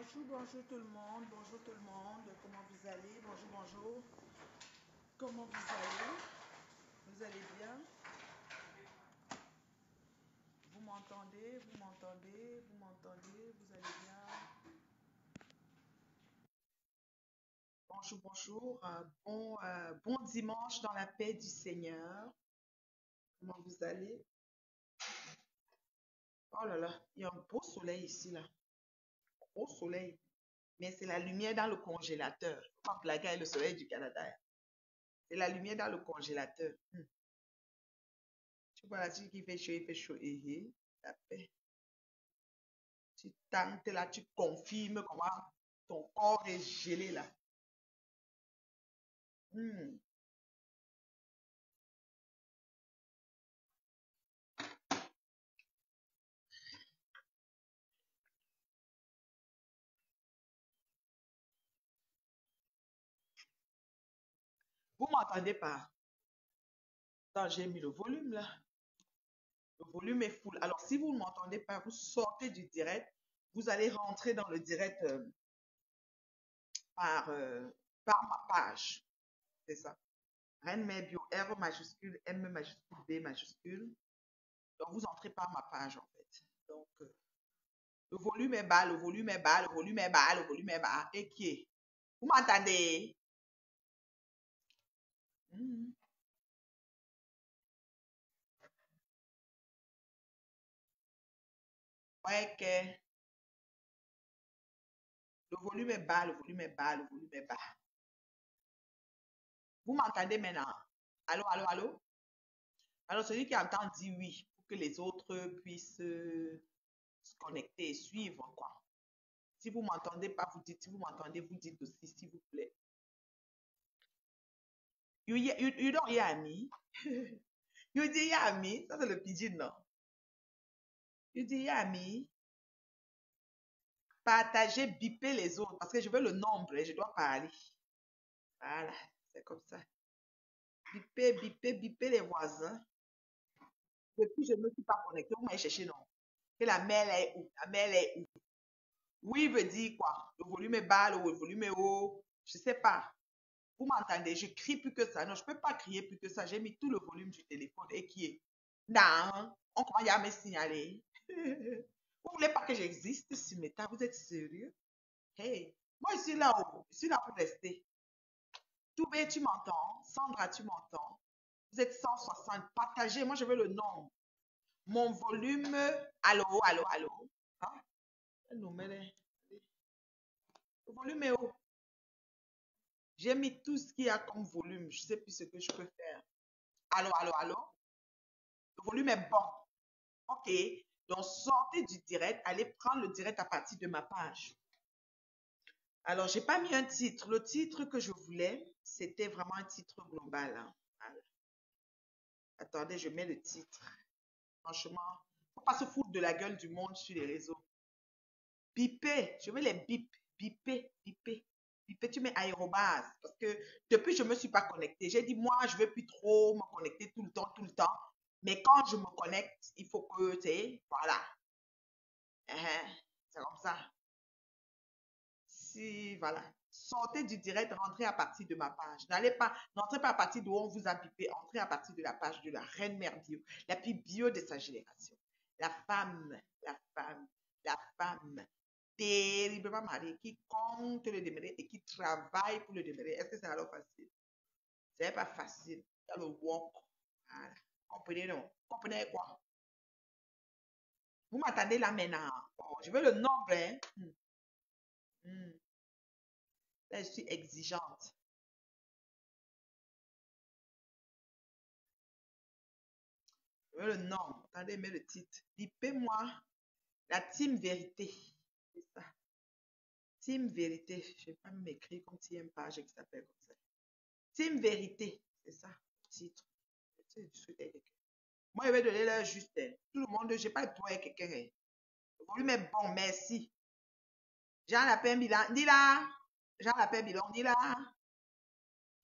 Bonjour tout le monde, bonjour tout le monde, comment vous allez? Bonjour, bonjour, comment vous allez? Vous allez bien? Vous m'entendez? Vous m'entendez? Vous m'entendez? Vous allez bien? Bonjour, bonjour, bon dimanche dans la paix du Seigneur. Comment vous allez? Oh là là, il y a un beau soleil ici, là, beau soleil, mais c'est la lumière dans le congélateur. Faut pas blaguer avec le soleil du Canada. C'est la lumière dans le congélateur. Tu vois là, tu qui fait chaud, il fait chaud. La paix. Tu tentes là, tu confirmes comment ton corps est gelé là. Hmm. Vous m'entendez pas? Attends, j'ai mis le volume là. Le volume est full. Alors, si vous ne m'entendez pas, vous sortez du direct. Vous allez rentrer dans le direct par, euh, par ma page. C'est ça. Reine Mère Bio, R majuscule, M majuscule, B majuscule. Donc, vous entrez par ma page en fait. Donc, le volume est bas, le volume est bas, le volume est bas, le volume est bas. Et qui est? Vous m'entendez? Hmm. Ouais, que le volume est bas, le volume est bas, le volume est bas. Vous m'entendez maintenant? Allô, allô, allô? Alors, celui qui entend dit oui pour que les autres puissent se connecter et suivre, quoi. Si vous m'entendez pas, vous dites. Si vous m'entendez, vous dites aussi, s'il vous plaît. You don't hear me? You do hear me? Ça, c'est le pidgin, non? You do hear me? Partagez, biper les autres parce que je veux le nombre et je dois parler. Voilà, c'est comme ça. Biper, biper, biper les voisins. Depuis, je ne me suis pas connectée. Vous m'avez cherché, non? Que la mail est où? La mail est où? Oui, veut dire quoi? Le volume est bas, le volume est haut. Je ne sais pas. Vous m'entendez? Je crie plus que ça. Non, je ne peux pas crier plus que ça. J'ai mis tout le volume du téléphone. Et qui est? Non, on commence à me signaler. Vous voulez pas que j'existe sur Meta? Vous êtes sérieux? Hey, moi, je suis là-haut. Je suis là pour rester. Toubé, tu m'entends? Sandra, tu m'entends? Vous êtes 160. Partagez. Moi, je veux le nombre. Mon volume. Allô, allô, allô. Hein? Le volume est haut. J'ai mis tout ce qu'il y a comme volume. Je ne sais plus ce que je peux faire. Allô, allô, allô. Le volume est bon. OK. Donc, sortez du direct. Allez prendre le direct à partir de ma page. Alors, j'ai pas mis un titre. Le titre que je voulais, c'était vraiment un titre global, hein. Voilà. Attendez, je mets le titre. Franchement, faut pas se foutre de la gueule du monde sur les réseaux. Biper, je veux les bip, biper, biper. Biper, tu mets aérobase. Parce que depuis, je ne me suis pas connectée. J'ai dit, moi, je ne veux plus trop me connecter tout le temps, tout le temps. Mais quand je me connecte, il faut que, tu sais, voilà. C'est comme ça. Si, voilà. Sortez du direct, rentrez à partir de ma page. N'entrez pas à partir d'où on vous a bipé. Entrez à partir de la page de la Reine Mère Bio, la plus bio de sa génération. La femme, la femme, la femme terriblement mariée qui compte le demeurer et qui travaille pour le demeurer. Est-ce que c'est alors facile? C'est pas facile. Il y a le work. Voilà. Comprenez, non? Comprenez quoi? Vous m'attendez là maintenant. Oh, je veux le nombre, hein? Hmm. Là, je suis exigeante. Je veux le nombre. Attendez, mais le titre. Bipez-moi la team vérité. C'est ça. Team vérité. Je vais pas m'écrire comme si il y a une page qui s'appelle comme ça. Team vérité. C'est ça. Titre. Moi, je vais donner l'heure juste. Tout le monde, je n'ai pas le droit à quelqu'un. Le volume est bon, merci. Jean Lapin Bilan, dis là. Jean Lapin Bilan, dis là.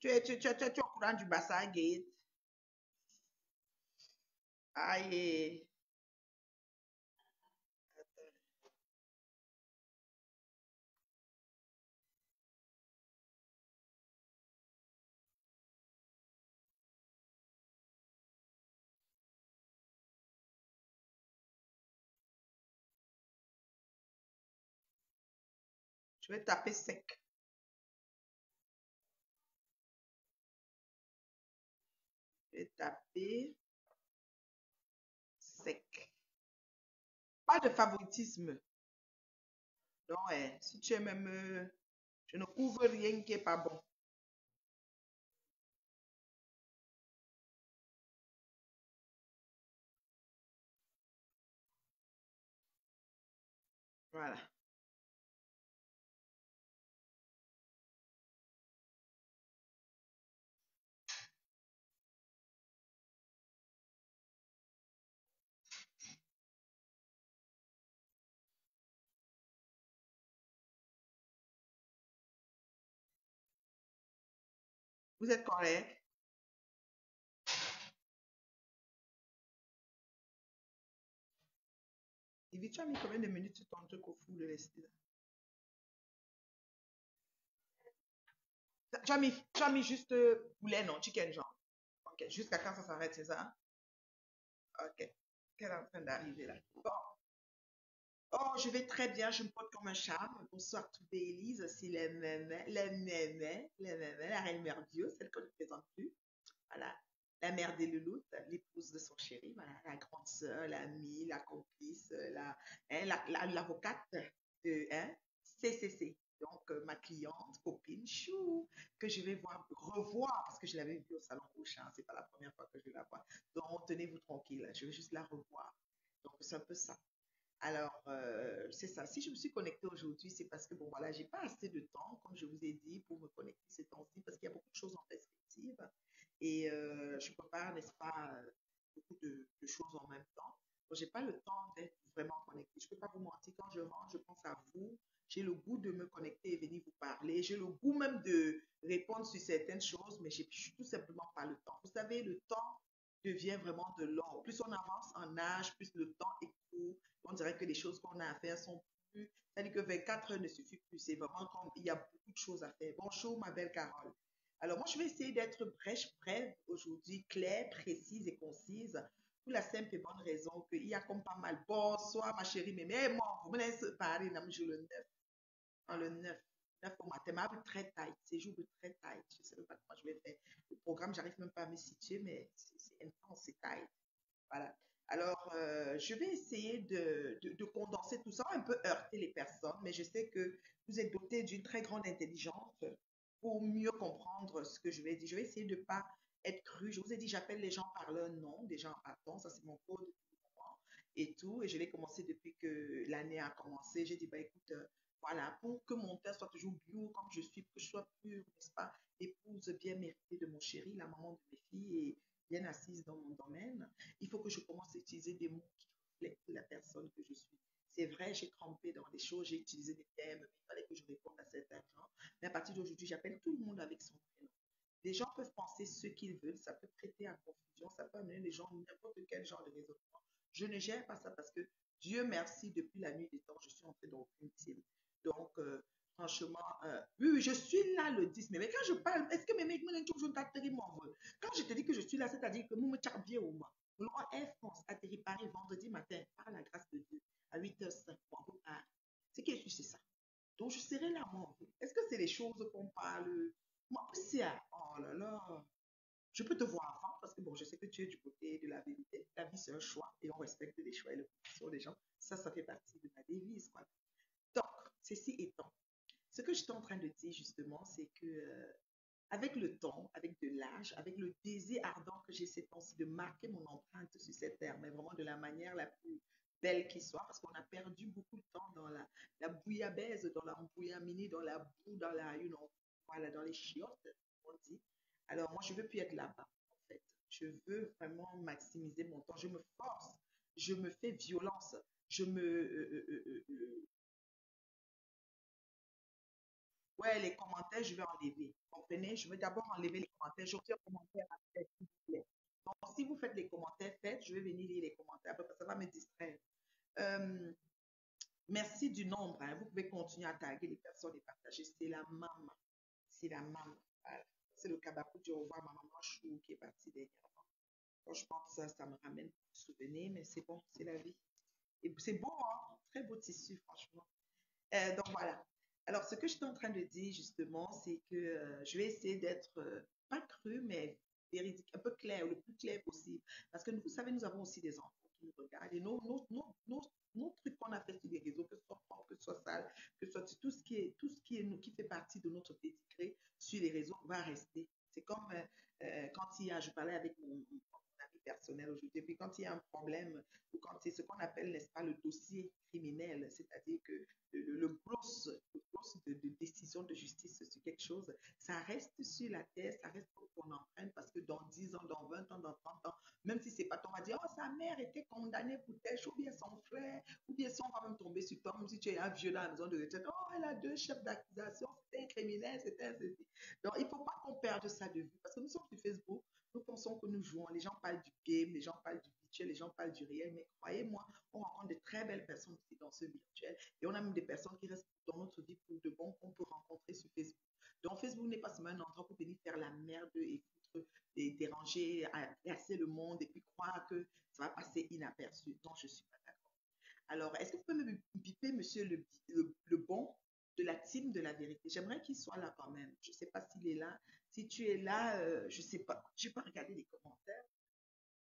Tu es au courant du bassin gate. Aïe. Je vais taper sec. Je vais taper sec. Pas de favoritisme. Donc, si tu es même... je ne couvre rien qui n'est pas bon. Voilà. Vous êtes correct? Yves, tu as mis combien de minutes sur ton truc au four de l'esti là? Tu as mis juste poulet, non? Chicken, genre. Ok, jusqu'à quand ça s'arrête, c'est ça? Ok. Qu'elle est en train d'arriver là. Bon. Oh, je vais très bien, je me porte comme un charme. Bonsoir, tout Élise, c'est la reine merveilleuse, celle qu'on ne présente plus. Voilà, la mère des Louloutes, l'épouse de son chéri, voilà, la grande sœur, l'amie, la complice, l'avocate de CCC. Donc, ma cliente, copine, chou, que je vais revoir, parce que je l'avais vue au salon Auchan, c'est pas la première fois que je la vois. Donc, tenez-vous tranquille, je vais juste la revoir. Donc, c'est un peu ça. Alors, c'est ça. Si je me suis connectée aujourd'hui, c'est parce que, bon, voilà, j'ai pas assez de temps, comme je vous ai dit, pour me connecter ces temps-ci, parce qu'il y a beaucoup de choses en perspective. Et je prépare, n'est-ce pas, beaucoup de choses en même temps. Donc, j'ai pas le temps d'être vraiment connectée. Je peux pas vous mentir, quand je rentre, je pense à vous. J'ai le goût de me connecter et venir vous parler. J'ai le goût même de répondre sur certaines choses, mais j'ai tout simplement pas le temps. Vous savez, le temps devient vraiment de l'or. Plus on avance en âge, plus le temps est court. On dirait que les choses qu'on a à faire sont plus. C'est-à-dire que 24 heures ne suffit plus. C'est vraiment comme il y a beaucoup de choses à faire. Bonjour, ma belle Carole. Alors, moi, je vais essayer d'être brève aujourd'hui, claire, précise et concise, pour la simple et bonne raison qu'il y a comme pas mal. Bonsoir, ma chérie, mais moi, vous me laissez parler, non, je le 9. Dans le 9 au matin, mais très tight, c'est jour de très tight. Je ne sais pas comment je vais faire. Le programme, j'arrive même pas à me situer, mais c'est intense, c'est tight. Voilà. Alors, je vais essayer de condenser tout ça, un peu heurter les personnes, mais je sais que vous êtes doté d'une très grande intelligence pour mieux comprendre ce que je vais dire. Je vais essayer de ne pas être cru. Je vous ai dit, j'appelle les gens par leur nom, des gens partants, ça c'est mon code et tout. Et je l'ai commencé depuis que l'année a commencé. J'ai dit, bah écoute, voilà, pour que mon père soit toujours bio comme je suis, pour que je sois pure, n'est-ce pas, épouse bien méritée de mon chéri, la maman de mes filles et bien assise dans mon domaine, il faut que je commence à utiliser des mots qui reflètent la personne que je suis. C'est vrai, j'ai trempé dans des choses, j'ai utilisé des thèmes, il fallait que je réponde à certains gens. Mais à partir d'aujourd'hui, j'appelle tout le monde avec son prénom. Les gens peuvent penser ce qu'ils veulent, ça peut prêter à confusion, ça peut amener les gens n'importe quel genre de raisonnement. Je ne gère pas ça parce que Dieu merci, depuis la nuit des temps, je suis entrée dans aucune team. Donc, franchement, oui, oui, je suis là le 10 mai. Mais quand je parle, est-ce que mes mecs me disent toujours quand je te dis que je suis là, c'est-à-dire que nous me bien au moins. Le Air France atterrit Paris vendredi matin, par la grâce de Dieu, à 8h05 pour Paris. C'est que je suis, c'est ça. Donc, je serai là, moi. Est-ce que c'est les choses qu'on parle? Moi, c'est oh là là. Je peux te voir avant parce que bon, je sais que tu es du côté de la vérité. La vie, c'est un choix et on respecte les choix et les positions des gens. Ça fait partie de ma devise, quoi. Donc, ceci étant, ce que j'étais en train de dire justement, c'est que avec le temps, avec de l'âge, avec le désir ardent que j'ai ces temps-ci de marquer mon empreinte sur cette terre, mais vraiment de la manière la plus belle qui soit, parce qu'on a perdu beaucoup de temps dans la bouillabaisse, dans l'embouillamini, dans la boue, dans la, voilà, dans les chiottes, on dit. Alors moi, je veux plus être là-bas, en fait. Je veux vraiment maximiser mon temps. Je me force, je me fais violence, je me, ouais, les commentaires, je vais enlever. Vous comprenez? Je vais d'abord enlever les commentaires. Je fais un commentaire après, s'il vous plaît. Donc, si vous faites les commentaires, faites, je vais venir lire les commentaires parce que ça va me distraire. Euh, merci du nombre, hein. Vous pouvez continuer à taguer les personnes et partager. C'est la maman. C'est la maman. Voilà. C'est le Kabakou du revoir ma maman Chou qui est partie dernièrement. Franchement, ça me ramène des souvenirs, mais c'est bon, c'est la vie. Et c'est beau, hein? Très beau tissu, franchement. Donc voilà. Alors, ce que je suis en train de dire, justement, c'est que je vais essayer d'être pas cru, mais véridique, un peu clair, le plus clair possible. Parce que vous savez, nous avons aussi des enfants qui nous regardent. Et nos trucs qu'on a fait sur les réseaux, que ce soit propre, que ce soit sale, que ce soit qui fait partie de notre petit gré sur les réseaux, va rester. C'est comme quand je parlais avec mon ami personnel aujourd'hui, puis quand il y a un problème, ou quand c'est ce qu'on appelle, n'est-ce pas, le dossier criminel, c'est-à-dire que le gros de décision de justice sur quelque chose, ça reste sur la terre, ça reste pour qu'on emprunte parce que dans 10 ans, dans 20 ans, dans 30 ans, même si c'est pas toi, on va dire, oh, sa mère était condamnée pour telle chose, ou bien son frère, ou bien si on va même tomber sur toi, même si tu es un vieux dans la maison de retraite, oh, elle a deux chefs d'accusation, c'était un criminel, c'était un ceci. Donc, il ne faut pas qu'on perde ça de vue parce que nous sommes sur Facebook, nous pensons que nous jouons, les gens parlent du game, les gens parlent du virtuel, les gens parlent du réel, mais croyez-moi, on rencontre de très belles personnes aussi dans ce virtuel. Et on a même des personnes qui restent dans notre vie pour de bon qu'on peut rencontrer sur Facebook. Donc, Facebook n'est pas seulement un endroit pour venir faire la merde et foutre, et déranger, casser le monde et puis croire que ça va passer inaperçu. Non, je ne suis pas d'accord. Alors, est-ce que vous pouvez me biper, monsieur le bon de la team de la vérité? J'aimerais qu'il soit là quand même. Je ne sais pas s'il est là. Si tu es là, je ne sais pas. Je n'ai pas regardé les commentaires.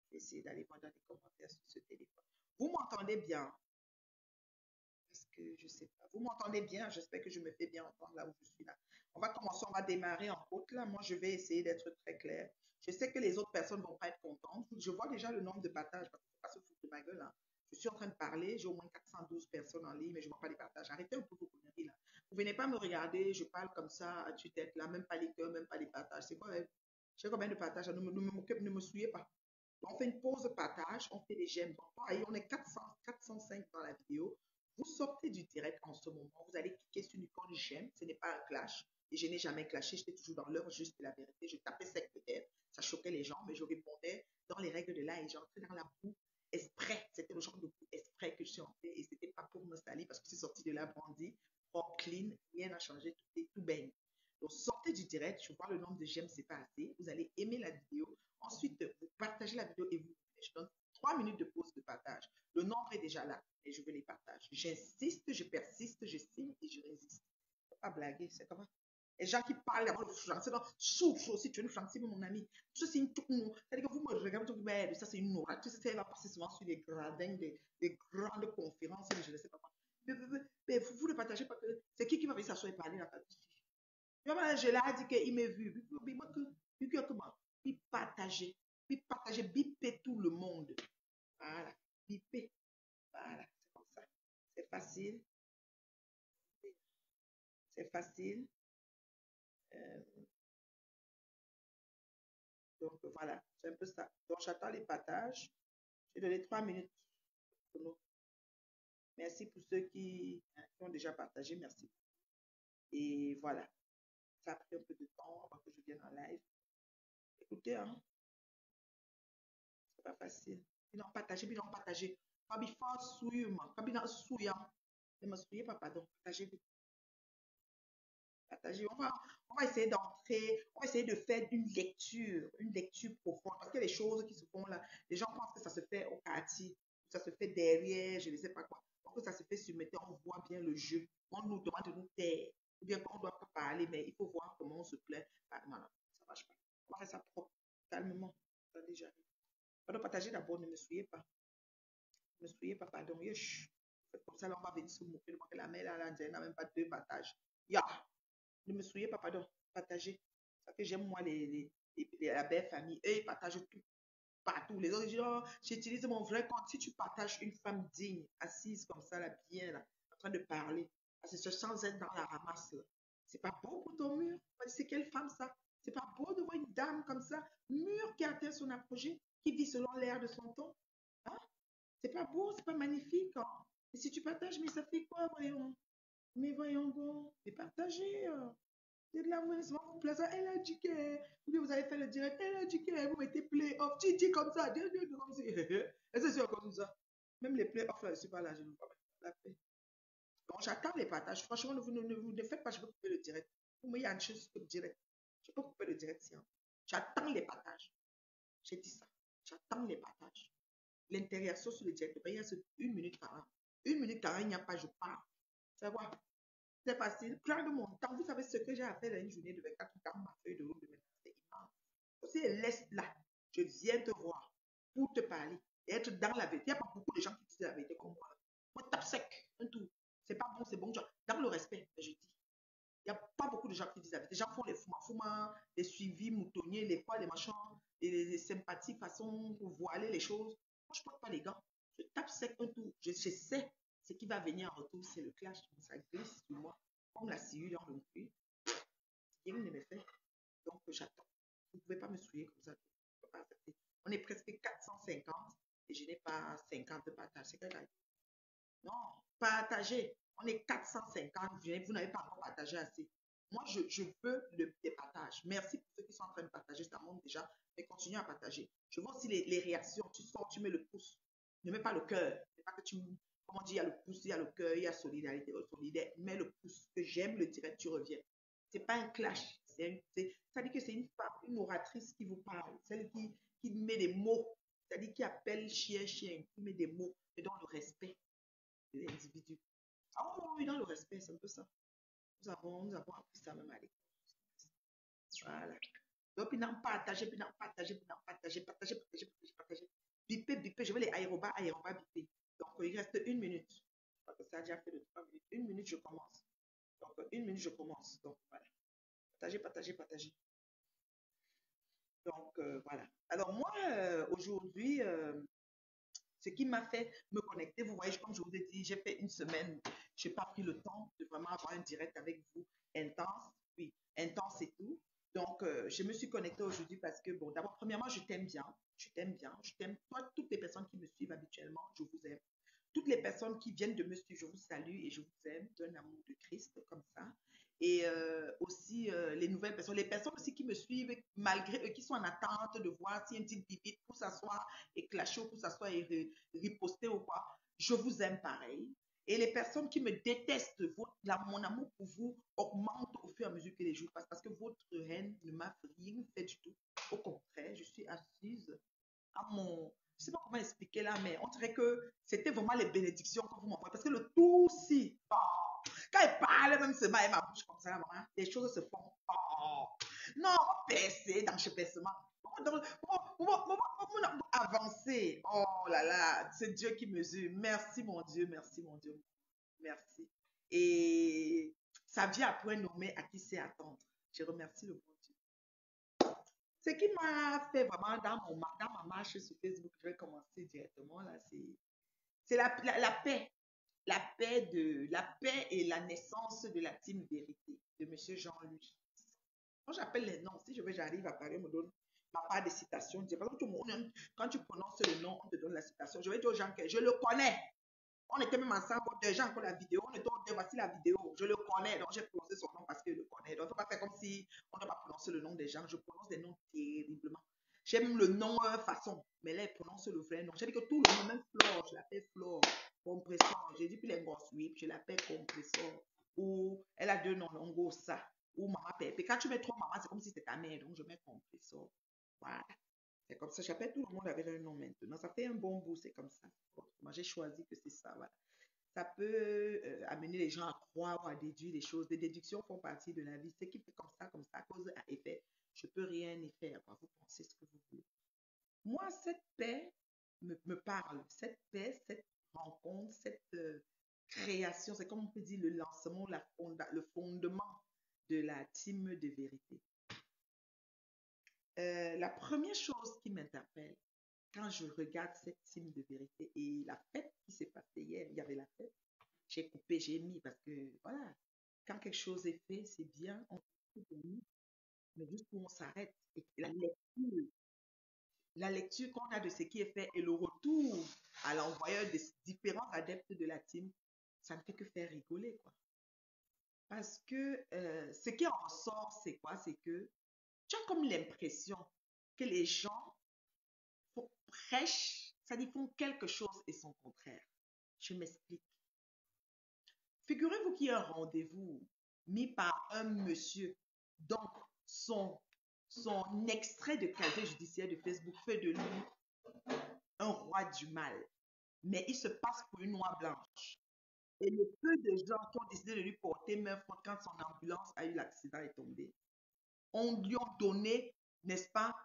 Je vais essayer d'aller voir dans les commentaires sur ce téléphone. Vous m'entendez bien? Parce que je ne sais pas. Vous m'entendez bien? J'espère que je me fais bien entendre là où je suis là. On va commencer, on va démarrer en route là. Moi, je vais essayer d'être très clair. Je sais que les autres personnes ne vont pas être contentes. Je vois déjà le nombre de partages parce qu'il ne faut pas se foutre de ma gueule. Hein. Je suis en train de parler, j'ai au moins 412 personnes en ligne, mais je ne vois pas les partages. Arrêtez un peu vos conneries là. Vous venez pas me regarder, je parle comme ça à tue-tête là, même pas les cœurs, même pas les partages. C'est quoi? J'ai combien de partages? Ne me souillez pas. Donc, on fait une pause de partage, on fait des j'aime. Donc, voyez, on est 405 dans la vidéo. Vous sortez du direct en ce moment, vous allez cliquer sur l'icône j'aime, ce n'est pas un clash. Et je n'ai jamais clashé, j'étais toujours dans l'heure juste de la vérité. Je tapais sec peut-être, ça choquait les gens, mais je répondais dans les règles de l'art et j'entrais dans la boue exprès. C'était le genre de boue exprès que je suis entrée et c'était pas pour me salir parce que je suis sortie de là brandi, propre, clean, rien n'a changé, tout baigne. Donc sortez du direct, je vois le nombre de j'aime, c'est pas assez. Vous allez aimer la vidéo. Ensuite, vous partagez la vidéo et vous, je donne 3 minutes de pause de partage. Le nombre est déjà là et je veux les partager. J'insiste, je persiste, je signe et je résiste. Faut pas blaguer, c'est comment? Les gens qui parlent avant le français, souffre aussi, tu es une français, mon ami. Ça, c'est une tourne. C'est-à-dire que vous me regardez, vous mais ça, c'est une aura. Tu sais, elle va passer souvent sur les gradins des grandes conférences, je ne sais pas quoi. Mais vous ne partagez pas que c'est qui va venir s'asseoir et parler là-bas. Je l'ai dit qu'il m'a vu. Il comment? Il partageait. Il partageait, bipait tout le monde. Voilà. Bipé. Voilà. C'est comme ça. C'est facile. C'est facile. Euh, donc voilà. C'est un peu ça. Donc j'attends les partages. J'ai donné 3 minutes pour nous. Merci pour ceux qui ont déjà partagé. Merci. Et voilà. Ça a pris un peu de temps avant que je vienne en live. Écoutez, hein, c'est pas facile. Ils ont partagé, ils ont partagé. Quand il faut souiller, quand il souille, ne me souillez pas, pardon. Partagez, partagez. On va essayer d'entrer, on va essayer de faire une lecture profonde. Parce qu'il y a des choses qui se font là. Les gens pensent que ça se fait au quartier, ça se fait derrière, je ne sais pas quoi. Donc, que ça se fait sur Meta, on voit bien le jeu. On nous demande de nous taire. Ou bien qu'on ne doit pas parler, mais il faut voir comment on se plaît. Ah, non, non, ça ne marche pas. On va faire ça propre, calmement. Ça déjà. Pardon, partagez d'abord, ne me souillez pas. Ne me souillez pas, pardon. Yesh. Comme ça, là, on va venir se moquer de moi que la mère, là, elle n'a même pas deux partages. Ya. Ne me souillez pas, pardon. Partagez. Ça que j'aime, moi, la belle famille. Eux, ils partagent tout. Partout. Les autres, ils disent, oh, j'utilise mon vrai compte. Si tu partages une femme digne, assise comme ça, là, bien, là, en train de parler, parce que sans être dans la ramasse, là. C'est pas beau pour ton mur. C'est quelle femme, ça? C'est pas beau de voir une dame comme ça, mûre qui atteint son apogée, qui vit selon l'air de son temps. Hein? C'est pas beau, c'est pas magnifique. Hein? Et si tu partages, mais ça fait quoi, voyons? Mais voyons donc, c'est partagé. C'est de l'amour, vous plaisir. Elle a dit que, vous avez fait le direct, elle a dit que vous mettez play off. Tu dis comme ça, dis comme ça. Et c'est sûr comme ça. Même les play off, là, je ne suis pas là, je ne veux pas la paix. Donc, j'attends les partages. Franchement, ne faites pas, je peux couper le direct. Vous me y a une chose sur le direct. Je peux couper le direct, sinon. J'attends les partages. J'ai dit ça. J'attends les partages. L'interaction sur le direct, il y a 1 minute 40. 1 minute 40, il n'y a pas, je parle. C'est quoi? c'est facile. Plein de mon temps. Vous savez ce que j'ai à faire dans une journée de 24 heures, ma feuille de route de maintenant, c'est immense. Si elle laisse là, je viens te voir pour te parler et être dans la vérité. Il n'y a pas beaucoup de gens qui disent la vérité comme moi. Moi, tape sec, un tout. C'est pas bon, c'est bon. Dans le respect, je dis. Il n'y a pas beaucoup de gens qui disent la vérité. Les gens font les fouma, les suivis moutonniers, les quoi, les machins, les sympathies, façon pour voiler les choses. Moi, je ne porte pas les gants. Je tape sec un tout. Je sais ce qui va venir en retour, c'est le clash. Ça glisse sur moi, comme la sciure dans le cul. Rien ne me fait. Donc, j'attends. Vous ne pouvez pas me souiller comme ça. On est presque 450 et je n'ai pas 50 de partage. C'est quel gars? Non, partagez. On est 450. Vous n'avez pas encore partagé assez. Moi, je veux des partages. Merci pour ceux qui sont en train de partager. Ça monte déjà. Mais continuez à partager. Je veux aussi les réactions. Tu sors, tu mets le pouce. Ne mets pas le cœur. C'est pas que tu. Comment dire, il y a le pouce, il y a le cœur, il y a solidarité, solidaire. Mets le pouce. Que j'aime le direct, tu reviens. C'est pas un clash. Ça dit que c'est une femme, une oratrice qui vous parle. Celle qui met des mots. C'est-à-dire qui appelle chien, chien. Qui met des mots. Et dans le respect de l'individu. Ah oui, dans le respect, c'est un peu ça. Nous avons appris ça même à l'école. Voilà. Donc, puis n'en partager, puis n'en partager, puis n'en partager, partager. Bipé, je veux les aérobats, bipé. Donc, il reste une minute. Je crois que ça a déjà fait de 3 minutes. Une minute, je commence. Donc, une minute, je commence. Donc, voilà. Partagez. Donc, voilà. Alors, moi, aujourd'hui, ce qui m'a fait me connecter, vous voyez, comme je vous ai dit, j'ai fait une semaine, je n'ai pas pris le temps de vraiment avoir un direct avec vous intense, oui, intense et tout. Donc, je me suis connectée aujourd'hui parce que, bon, d'abord, premièrement, je t'aime bien, toi, toutes les personnes qui me suivent habituellement, je vous aime. Toutes les personnes qui viennent de me suivre, je vous salue et je vous aime d'un amour de Christ, comme ça. Et aussi les nouvelles personnes, les personnes aussi qui me suivent, malgré eux, qui sont en attente de voir si une petite bibite pour s'asseoir et clasher ou pour s'asseoir et riposter ou quoi. Je vous aime pareil. Et les personnes qui me détestent, mon amour pour vous augmente au fur et à mesure que les jours passent parce que votre haine ne m'a rien fait du tout. Au contraire, je suis assise à mon... Je ne sais pas comment expliquer là, mais on dirait que c'était vraiment les bénédictions que vous m'envoyez. Parce que le tout, si, quand il parle, même seulement, elle ma bouche comme ça, maman, les choses se font. Non, on percer dans ce percement. Avancer. Oh là là, c'est Dieu qui mesure. Merci mon Dieu, merci mon Dieu. Merci. Et ça vient après nommer à qui c'est attendre. Je remercie le bon Dieu. Ce qui m'a fait vraiment dans ma marche sur Facebook, je vais commencer directement là, c'est la paix. La paix et la naissance de la team vérité de Monsieur Jean-Louis. Quand j'appelle les noms, si j'arrive à parler, on me donne ma part de citation. Quand tu prononces le nom, on te donne la citation. Je vais dire aux gens que je le connais. On était même ensemble, des gens qui ont la vidéo, on était dit, voici la vidéo, je le connais, donc j'ai prononcé son nom parce que je le connais. Donc, il ne faut pas faire comme si on n'a pas prononcé le nom des gens. Je prononce des noms terriblement. J'aime le nom façon, mais là, elle prononce le vrai nom. J'ai dit que tout le monde, même Flore, je l'appelle Flore, compresseur. J'ai dit, puis les grosses whip, je l'appelle compresseur. Ou elle a deux noms, Longo, ça. Ou maman Pépé. Quand tu mets trop maman, c'est comme si c'était ta mère, donc je mets compresseur. Voilà. C'est comme ça, j'appelle tout le monde avec un nom maintenant. Ça fait un bon bout, c'est comme ça. Moi, j'ai choisi que c'est ça, voilà. Ça peut amener les gens à croire ou à déduire des choses. Les déductions font partie de la vie. Ce qui fait comme ça, cause à effet. Je ne peux rien y faire. Quoi. Vous pensez ce que vous voulez. Moi, cette paix me parle. Cette paix, cette rencontre, cette création, c'est comme on peut dire le lancement, le fondement de la team de vérité. La première chose qui m'interpelle quand je regarde cette team de vérité et la fête qui s'est passée hier, il y avait la fête, j'ai coupé, j'ai mis parce que voilà, quand quelque chose est fait, c'est bien, on coupe, mais juste où on s'arrête. Et la lecture qu'on a de ce qui est fait et le retour à l'envoyeur des différents adeptes de la team, ça ne fait que faire rigoler, quoi. Parce que ce qui en ressort, c'est quoi? C'est que tu as comme l'impression que les gens prêchent, c'est-à-dire font quelque chose et son contraire. Je m'explique. Figurez-vous qu'il y a un rendez-vous mis par un monsieur dont son extrait de casier judiciaire de Facebook fait de lui un roi du mal. Mais il se passe pour une noix blanche. Et le peu de gens qui ont décidé de lui porter main forte quand son ambulance a eu l'accident et est tombé, on lui a donné, n'est-ce pas,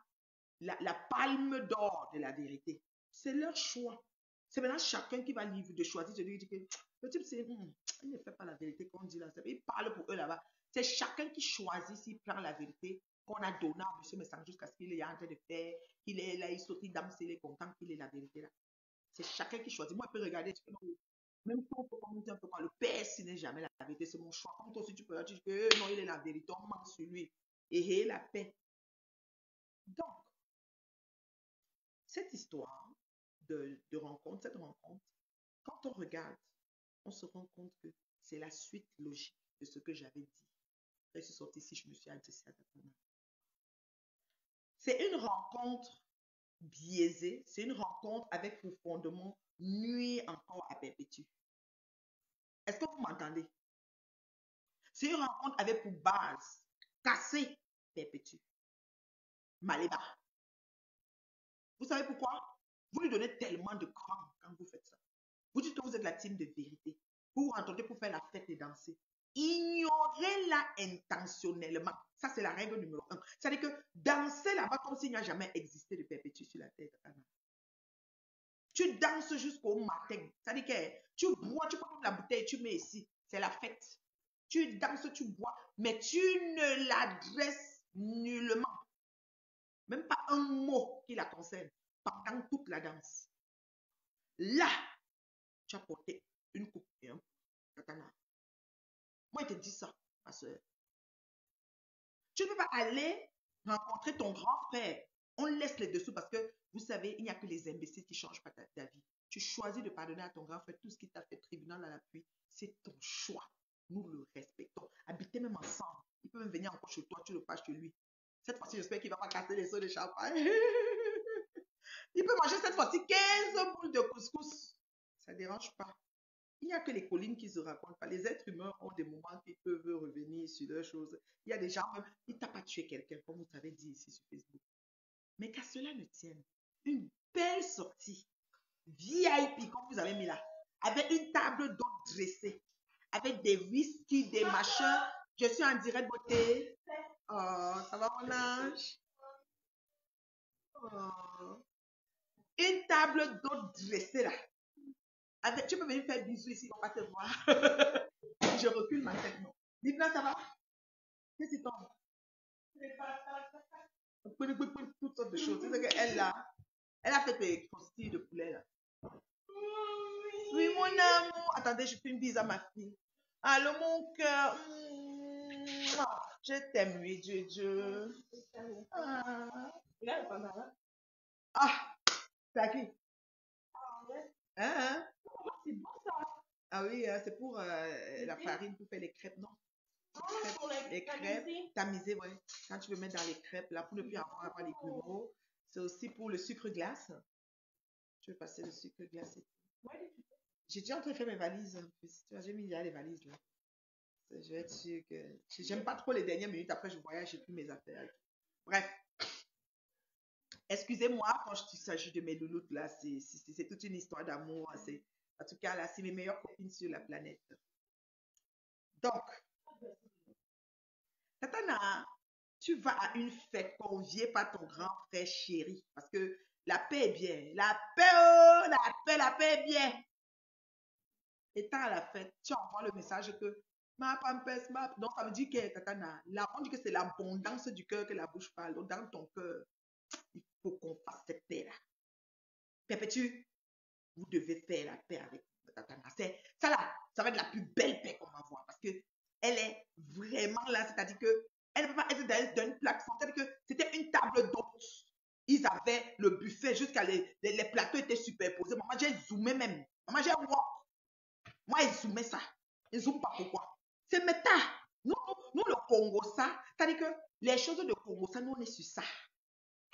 la palme d'or de la vérité. C'est leur choix. C'est maintenant chacun qui va livre de choisir. Je lui dis que le type, il ne fait pas la vérité qu'on dit là. Il parle pour eux là-bas. C'est chacun qui choisit s'il prend la vérité qu'on a donnée à M. Messang jusqu'à ce qu'il est en train de faire, qu'il est là, il saute, il danse, il est content qu'il ait la vérité là. C'est chacun qui choisit. Moi, je peux regarder, même si on peut commenter un peu quand le père, ce n'est jamais la vérité, c'est mon choix. Comme toi aussi, tu peux dire que non, il est la vérité, on manque sur lui. Et la paix. Donc, cette histoire de rencontre, cette rencontre, quand on regarde, on se rend compte que c'est la suite logique de ce que j'avais dit. Je suis sortie ici, je me suis adressée à Tatana. C'est une rencontre biaisée, c'est une rencontre avec pour fondement nuit encore à perpétuer. Est-ce que vous m'entendez? C'est une rencontre avec pour base casser perpétue. Maléba. Vous savez pourquoi? Vous lui donnez tellement de cran quand vous faites ça. Vous dites que vous êtes la team de vérité. Vous vous rencontrez pour faire la fête et danser. Ignorez-la intentionnellement. Ça, c'est la règle numéro 1. C'est-à-dire que danser là-bas comme s'il n'y a jamais existé de perpétuité sur la tête. Tu danses jusqu'au matin. C'est-à-dire que tu bois, tu prends la bouteille, tu mets ici. C'est la fête. Tu danses, tu bois, mais tu ne l'adresses nullement. Même pas un mot qui la concerne pendant toute la danse. Là, tu as porté une coupe et un katana. Moi, je te dis ça, ma soeur. Tu ne peux pas aller rencontrer ton grand frère. On laisse les dessous parce que, vous savez, il n'y a que les imbéciles qui ne changent pas ta vie. Tu choisis de pardonner à ton grand frère tout ce qui t'a fait tribunal à l'appui. C'est ton choix. Nous le respectons. Habitez même ensemble. Il peut même venir encore chez toi, tu le passes chez lui. Cette fois-ci, j'espère qu'il ne va pas casser les seaux de champagne. Il peut manger cette fois-ci 15 boules de couscous. Ça ne dérange pas. Il n'y a que les collines qui se racontent pas. Les êtres humains ont des moments qui peuvent revenir sur leurs choses. Il y a des gens, même, il t'a pas tué quelqu'un, comme vous avez dit ici sur Facebook. Mais qu'à cela ne tienne, une belle sortie, VIP, comme vous avez mis là, avec une table d'hôte dressée, avec des whisky, des machins. Je suis en direct beauté. Oh, ça va mon ange? Oh. Une table d'hôte dressée là. Avec, tu peux venir faire bisous ici, on va te voir. Je recule ma tête, non. Dis-moi, ça va? Qu'est-ce qui tombe? Toutes sortes de choses. Tu sais qu'elle là, elle a fait des croustilles de poulet là. Oui, mon amour. Attendez, je fais une bise à ma fille. Allô, mon cœur. Je t'aime, oui, Dieu. Ah, c'est à qui? Hein? C'est bon ça. Ah oui, c'est pour la farine pour faire les crêpes, non? Les crêpes tamisées, ouais. Quand tu veux mettre dans les crêpes, là, pour ne plus avoir les grumeaux. C'est aussi pour le sucre glace. Je vais passer le sucre glacé. J'ai déjà en train de faire mes valises en plus. Tu vois, j'ai mis déjà les valises là. Je vais être sûre que. J'aime pas trop les dernières minutes. Après, je voyage, j'ai plus mes affaires. Bref. Excusez-moi quand il s'agit de mes louloutes là. C'est toute une histoire d'amour. En tout cas, là, c'est mes meilleures copines sur la planète. Donc, Tatana, tu vas à une fête conviée par ton grand frère chéri. Parce que la paix est bien. La paix, oh, la paix est bien. Étant à la fête, tu envoies le message que ma pampers, ma... Donc, ça veut dire que, Tatana, là, on dit que c'est l'abondance du cœur que la bouche parle. Donc, dans ton cœur, il faut qu'on fasse cette paix-là. Perpétue, vous devez faire la paix avec Tatana. Ça, là, ça va être la plus belle paix qu'on va voir parce que elle est vraiment là. C'est-à-dire que elle ne peut pas être dans une plateforme. C'est-à-dire que c'était une table d'hôte. Ils avaient le buffet jusqu'à les plateaux étaient superposés. Maman, j'ai zoomé même. Maman, j'ai walk. Moi, ils zoomaient ça. Ils zooment pas pourquoi. C'est méta. Nous, le Congo, ça, c'est-à-dire que les choses de Congo, ça, nous, on est sur ça.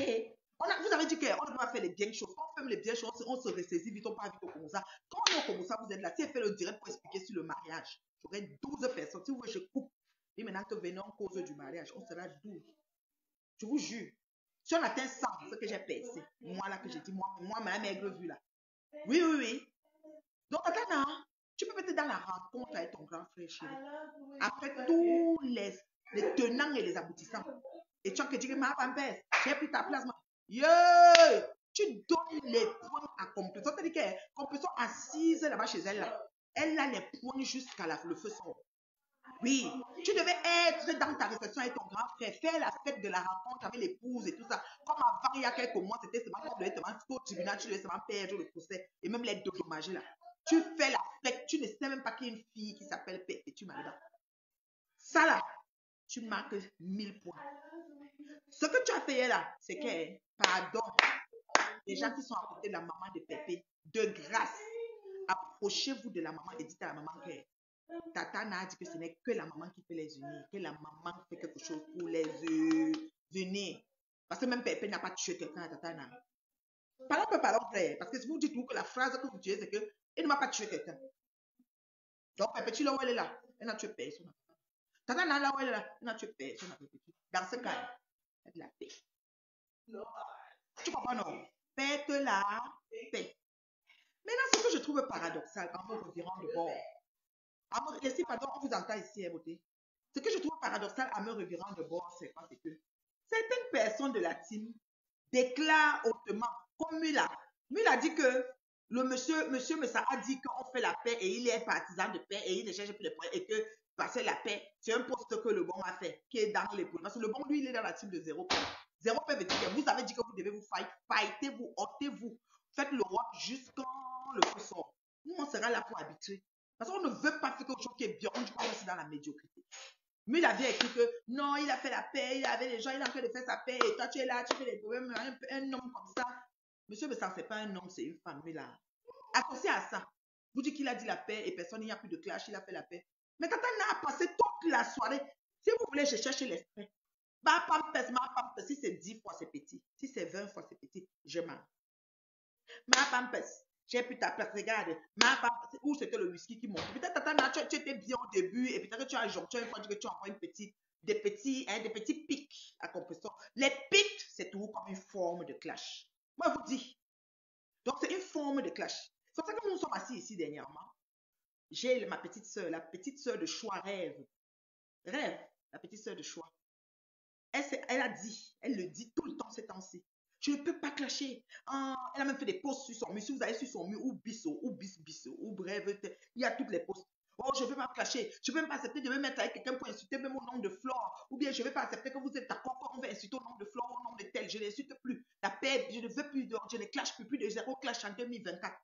Et vous avez dit qu'on ne peut pas faire les bien choses. Quand on fait les bien choses, on se ressaisit vite, on part vite au Congo. Quand on est au Congo, vous êtes là. Si elle fait le direct pour expliquer sur le mariage, j'aurai 12 personnes. Si vous voulez, je coupe. Et maintenant que venons en cause du mariage, on sera 12. Je vous jure. Si on atteint 100, ce que j'ai pensé, moi là que j'ai dit, moi, ma maigre vue là. Oui. Donc, attends, Tu peux mettre dans la rencontre avec ton grand frère chéri. Après tous les tenants et les aboutissants. Et tu as que dire, ma femme, j'ai pris ta place. Yeah! Tu donnes les points à Compression. C'est-à-dire que Compression assise là-bas chez elle, là. Elle a les points jusqu'à le feu sort. Oui, tu devais être dans ta réception avec ton grand frère, faire la fête de la rencontre avec l'épouse et tout ça. Comme avant, il y a quelques mois, c'était seulement qu'on devait seulement au tribunal, tu devais seulement perdre le procès et même les dédommager là. Tu fais la fête, tu ne sais même pas qu'il y a une fille qui s'appelle Perpétue là-dedans. Ça là, tu marques 1000 points. Ce que tu as fait là, c'est que, pardon, les gens qui sont à côté de la maman de Pépé, de grâce, approchez-vous de la maman et dites à la maman que Tatana a dit que ce n'est que la maman qui peut les unir, que la maman fait quelque chose pour les unir. Parce que même Pépé n'a pas tué quelqu'un à Tatana. Parlons vrai, parce que si vous dites que la phrase que vous tuez, c'est que il ne m'a pas tué quelqu'un. Donc Pépé, tu là où elle est là, elle n'a tué personne. Tatana là où elle est là, elle n'a tué personne. Dans ce cas, elle a de la paix. Tu comprends, non? Faites la paix. Maintenant, ce que je trouve paradoxal en me revirant de bord, ici, pardon, on vous entend ici, hein, beauté. Ce que je trouve paradoxal en me revirant de bord, c'est quoi? C'est que certaines personnes de la team déclarent hautement, comme Mula. Mula dit que le monsieur Messa a dit qu'on fait la paix et il est partisan de paix et il ne cherche plus les points et que passer la paix, c'est un poste que le bon a fait, qui est dans les points. Parce que le bon, lui, il est dans la team de 0 points. 0 points veut dire que vous avez dit que vous devez vous fightez-vous, ôtez-vous, faites le rock jusqu'en le feu sort. Nous, on sera là pour arbitrer. Parce qu'on ne veut pas faire quelque chose qui est bien, on dit qu'on reste dans la médiocrité. Mais il avait écrit que non, il a fait la paix, il avait les gens, il a en train de faire sa paix, et toi tu es là, tu fais des problèmes, un homme comme ça. Monsieur Bessan, c'est pas un homme, c'est une femme, là. Associé à ça, vous dites qu'il a dit la paix et personne, il n'y a plus de clash, il a fait la paix. Mais Tata n'a passé toute la soirée. Si vous voulez, je cherche l'esprit. Ma pampes, si c'est 10 fois, c'est petit. Si c'est 20 fois, c'est petit, je m'en. Ma pampes, j'ai pu ta place, regarde. Ma pampes, où c'était le whisky qui monte. Peut-être, Tata, tu étais bien au début et peut-être que tu as jonction, une fois que tu envoies des petits pics à compression. Les pics, c'est toujours comme une forme de clash. Moi, je vous dis. Donc, c'est une forme de clash. C'est pour ça que nous nous sommes assis ici dernièrement. J'ai ma petite soeur, la petite soeur de choix rêve. Rêve, la petite soeur de choix. Elle a dit, elle le dit tout le temps ces temps-ci. Je ne peux pas clasher. Elle a même fait des posts sur son mur. Si vous allez sur son mur, ou bisso, ou bref, il y a toutes les posts. Oh, je ne peux pas clasher. Je ne peux même pas accepter de me mettre avec quelqu'un pour insulter même au nom de Flore. Ou bien je ne vais pas accepter que vous êtes d'accord qu'on va insulter au nom de Flore, au nom de tel. Je n'insulte plus. La paix, je ne veux plus, je ne clash plus de zéro clash en 2024.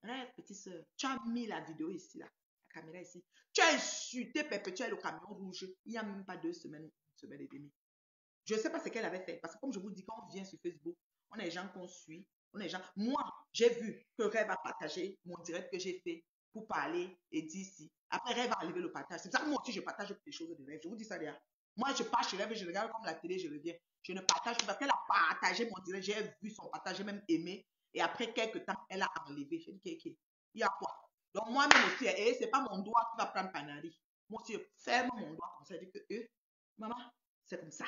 Rêve, petite soeur, tu as mis la vidéo ici, là, la caméra ici. Tu as insulté Perpétuel au camion rouge il n'y a même pas 2 semaines, une semaine et demie. Je ne sais pas ce qu'elle avait fait. Parce que comme je vous dis, quand on vient sur Facebook, on a les gens qu'on suit. On a les gens... Moi, j'ai vu que Rêve a partagé mon direct que j'ai fait pour parler et dire ici. Après, Rêve a enlevé le partage. C'est ça que moi aussi, je partage des choses de Rêve. Je vous dis ça déjà. Moi, je pars chez Rêve et je regarde comme la télé, je reviens. Je ne partage plus parce qu'elle a partagé mon direct. J'ai vu son partage, j'ai même aimé. Et après quelques temps, elle a enlevé. J'ai dit, OK, il y a quoi? Donc, moi-même aussi, et c'est pas mon doigt qui va prendre Panari. Moi aussi, je ferme mon doigt comme ça. Je dis que, maman, c'est comme ça.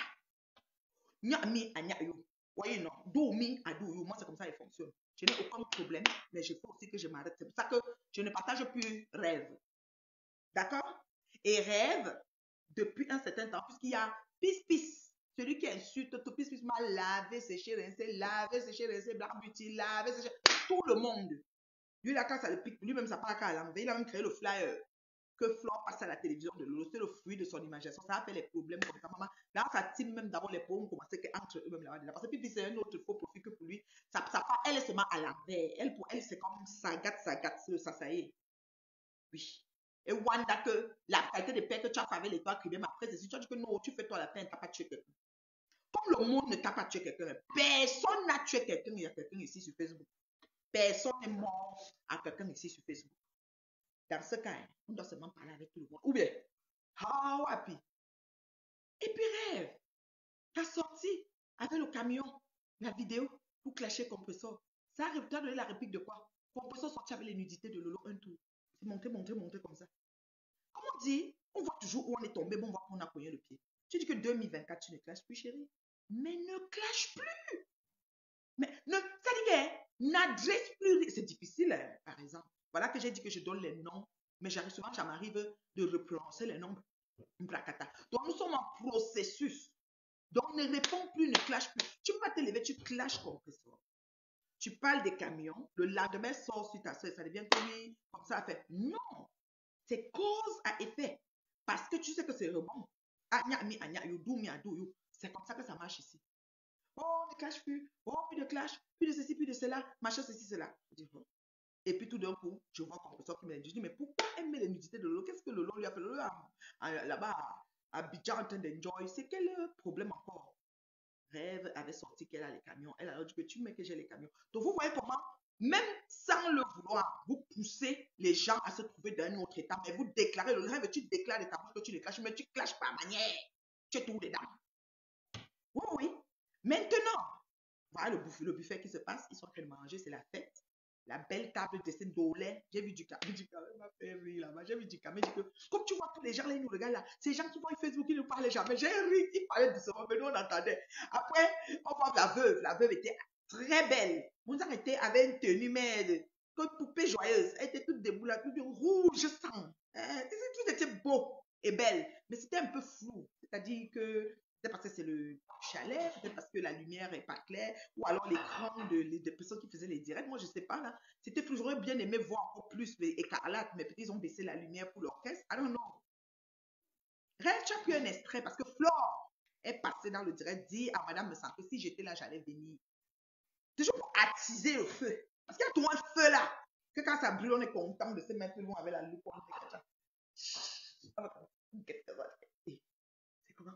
Voyez, non. Do me, I do you. Moi, c'est comme ça qu'il fonctionne. Je n'ai aucun problème, mais je faut aussi que je m'arrête. C'est pour ça que je ne partage plus Rêve. D'accord? Et Rêve, depuis un certain temps, puisqu'il y a Pis, celui qui insulte tout, Pis m'a lavé, séché, rincé, blanc-buti, lavé, séché, tout le monde. Lui, là, quand ça le pique, lui-même, ça part à l'envers. Il a même créé le flyer que Flore passe à la télévision de Lolo. C'est le fruit de son imagination. Ça a fait les problèmes comme ça. Maman, dans sa team, même d'abord, les problèmes ont commencé entre eux-mêmes là-bas. Parce que puis, c'est un autre faux profil que pour lui. Elle est seulement à l'envers. Elle, pour elle, c'est comme ça gâte, ça y est. Oui. Et Wanda, que la qualité de paix que tu as fait avec les toi, mais après, c'est si tu as dit que non, tu fais toi la paix, tu n'as pas tué quelqu'un. Comme le monde ne t'a pas tué quelqu'un, personne n'a tué quelqu'un. Il y a quelqu'un ici sur Facebook. Personne n'est mort à quelqu'un ici sur Facebook. Dans ce cas, on doit seulement parler avec tout le monde. Ou bien, how happy. Et puis Rêve, t'as sorti avec le camion la vidéo pour clasher Compressor. Ça arrive, tu as donné la réplique de quoi? Compressor sorti avec les nudités de Lolo un tour. C'est monter comme ça. Comme on dit, on voit toujours où on est tombé, bon, on voit qu'on a cogné le pied. Tu dis que 2024, tu ne clashes plus, chérie. Mais ne clash plus. Mais ne, ça dit que n'adresse plus. C'est difficile, hein, par exemple. Voilà que j'ai dit que je donne les noms, mais souvent, ça m'arrive de reprononcer les noms. Donc, nous sommes en processus. Donc, ne réponds plus, ne clash plus. Tu peux pas te lever, tu clashes comme ça. Tu parles des camions, le lendemain sort suite à ça, ça devient comme ça, fait. Non, c'est cause à effet. Parce que tu sais que c'est rebond. C'est comme ça que ça marche ici. Oh, ne clash plus. Oh, plus de clash, plus de ceci, plus de cela, machin, ceci, cela. Et puis tout d'un coup, je vois comme ça qui me dit, mais pourquoi elle met les nudités de Lolo? Qu'est-ce que Lolo lui a fait? Lolo là-bas à Abidjan en train d'enjoy. C'est quel problème encore? Rêve avait sorti qu'elle a les camions. Elle a dit que tu mets que j'ai les camions. Donc vous voyez comment, même sans le vouloir, vous poussez les gens à se trouver dans un autre état, mais vous déclarez le rêve, tu déclares les tabous que tu les clashes, mais tu ne clashes pas manière. Tu es tout dedans. Oui, oui. Maintenant, voilà le buffet qui se passe, ils sont en train de manger, c'est la fête. La belle table de cette dolée. J'ai vu du camé m'a fait rire là-bas. J'ai vu du camé, comme tu vois tous les gens là, ils nous regardent là. Ces gens qui vont sur Facebook, ils ne parlaient jamais. J'ai ri, ils parlaient doucement, mais nous on entendait. Après, on voit la veuve. La veuve était très belle. Mon était avec une tenue, mais comme poupée joyeuse. Elle était toute debout là, toute rouge sang. Tout était beau et belle, mais c'était un peu flou. C'est-à-dire que peut-être parce que c'est le chalet, peut-être parce que la lumière n'est pas claire, ou alors l'écran des personnes qui faisaient les directs. Moi, je ne sais pas, là. C'était plus, j'aurais bien aimé voir encore plus écarlate, mais peut-être ils ont baissé la lumière pour l'orchestre. I don't know. Rêve, tu as pris un extrait parce que Flore est passée dans le direct, dit à Madame Messant que si j'étais là, j'allais venir. Toujours pour attiser le feu. Parce qu'il y a tout un feu là, que quand ça brûle, on est content de se mettre loin avec la loupe. C'est comment?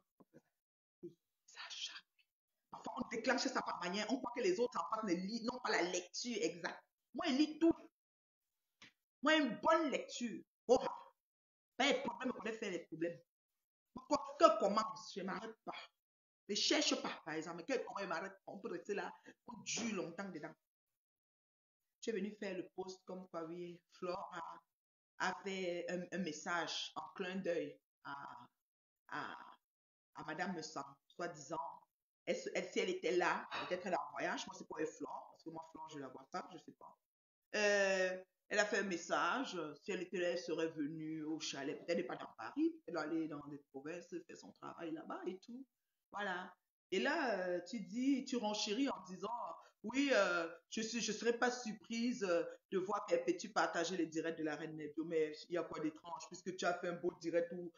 Ça chaque. Parfois, on déclenche ça par manière. On croit que les autres en face ne lisent, non pas la lecture exacte. Moi, je lis tout. Moi, une bonne lecture. Oh, pas les problèmes, je connais faire les problèmes. Quoi que commence, je ne m'arrête pas. Ne cherche pas, par exemple. Quel comment je m'arrête, on peut rester là, on dure longtemps dedans. Je suis venu faire le post comme quoi, oui, Flore a fait un message en clin d'œil à, à Madame Messant, soi-disant. Si elle était là, peut-être elle est en voyage. Moi, c'est pour elle Flore, parce que moi, Flore, je ne la vois pas, je ne sais pas. Elle a fait un message. Si elle était là, elle serait venue au chalet. Peut-être elle n'est pas dans Paris, elle allait dans les provinces, faire son travail là-bas et tout. Voilà. Et là, tu renchéris en disant, oui, je ne serais pas surprise de voir Perpétue partager les directs de la Reine Nebdo, mais il y a quoi d'étrange, puisque tu as fait un beau direct où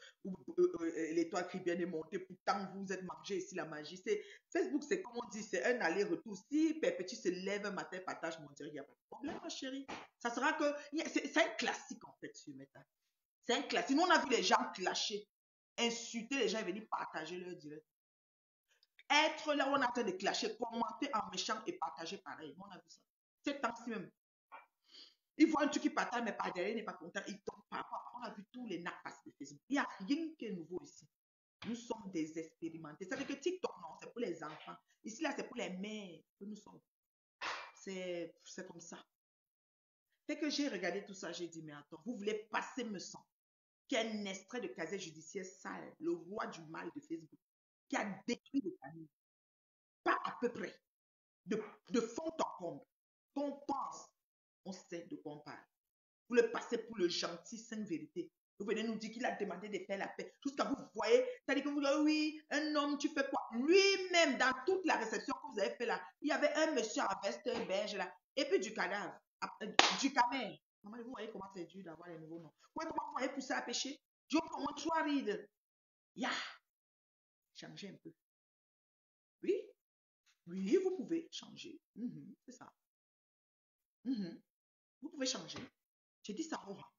l'étoile bien est montée, pourtant vous êtes mangé ici la magie. Facebook, c'est comme on dit, c'est un aller-retour. Si Perpétue se lève un matin, partage mon direct, il n'y a pas de problème, ma chérie. Ça sera que, c'est un classique en fait sur Meta. C'est un classique. Nous, on a vu les gens clasher, insulter les gens et venir partager leur direct. Être là où on est en train de clasher, commenter en méchant et partager pareil. On a vu ça. C'est temps-ci même. Il voit un truc qui partage, mais par derrière, il n'est pas content. Il tombe par rapport. On a vu tous les nappes de Facebook. Il n'y a rien qui est nouveau ici. Nous sommes des expérimentés. Ça veut dire que TikTok, non, c'est pour les enfants. Ici, là, c'est pour les mères que nous sommes. C'est comme ça. Dès que j'ai regardé tout ça, j'ai dit, mais attends, vous voulez passer me sang, qui est un extrait de casier judiciaire sale, le roi du mal de Facebook, qui a détruit les familles. Pas à peu près. De fond en comble. Qu'on pense, on sait de quoi on parle. Vous le passez pour le gentil saint vérité. Vous venez nous dire qu'il a demandé de faire la paix. Jusqu'à vous voyez, c'est-à-dire que vous dites, oui, un homme, tu fais quoi? Lui-même, dans toute la réception que vous avez fait là, il y avait un monsieur en veste beige là, et puis du cadavre, du camel. Maman, vous voyez comment c'est dur d'avoir les nouveaux noms. Vous voyez comment vous voyez pousser à pécher? Je prends moins 3 rides. Ya! Changez un peu. Oui, oui, vous pouvez changer. C'est ça. Vous pouvez changer. J'ai dit ça, Aura.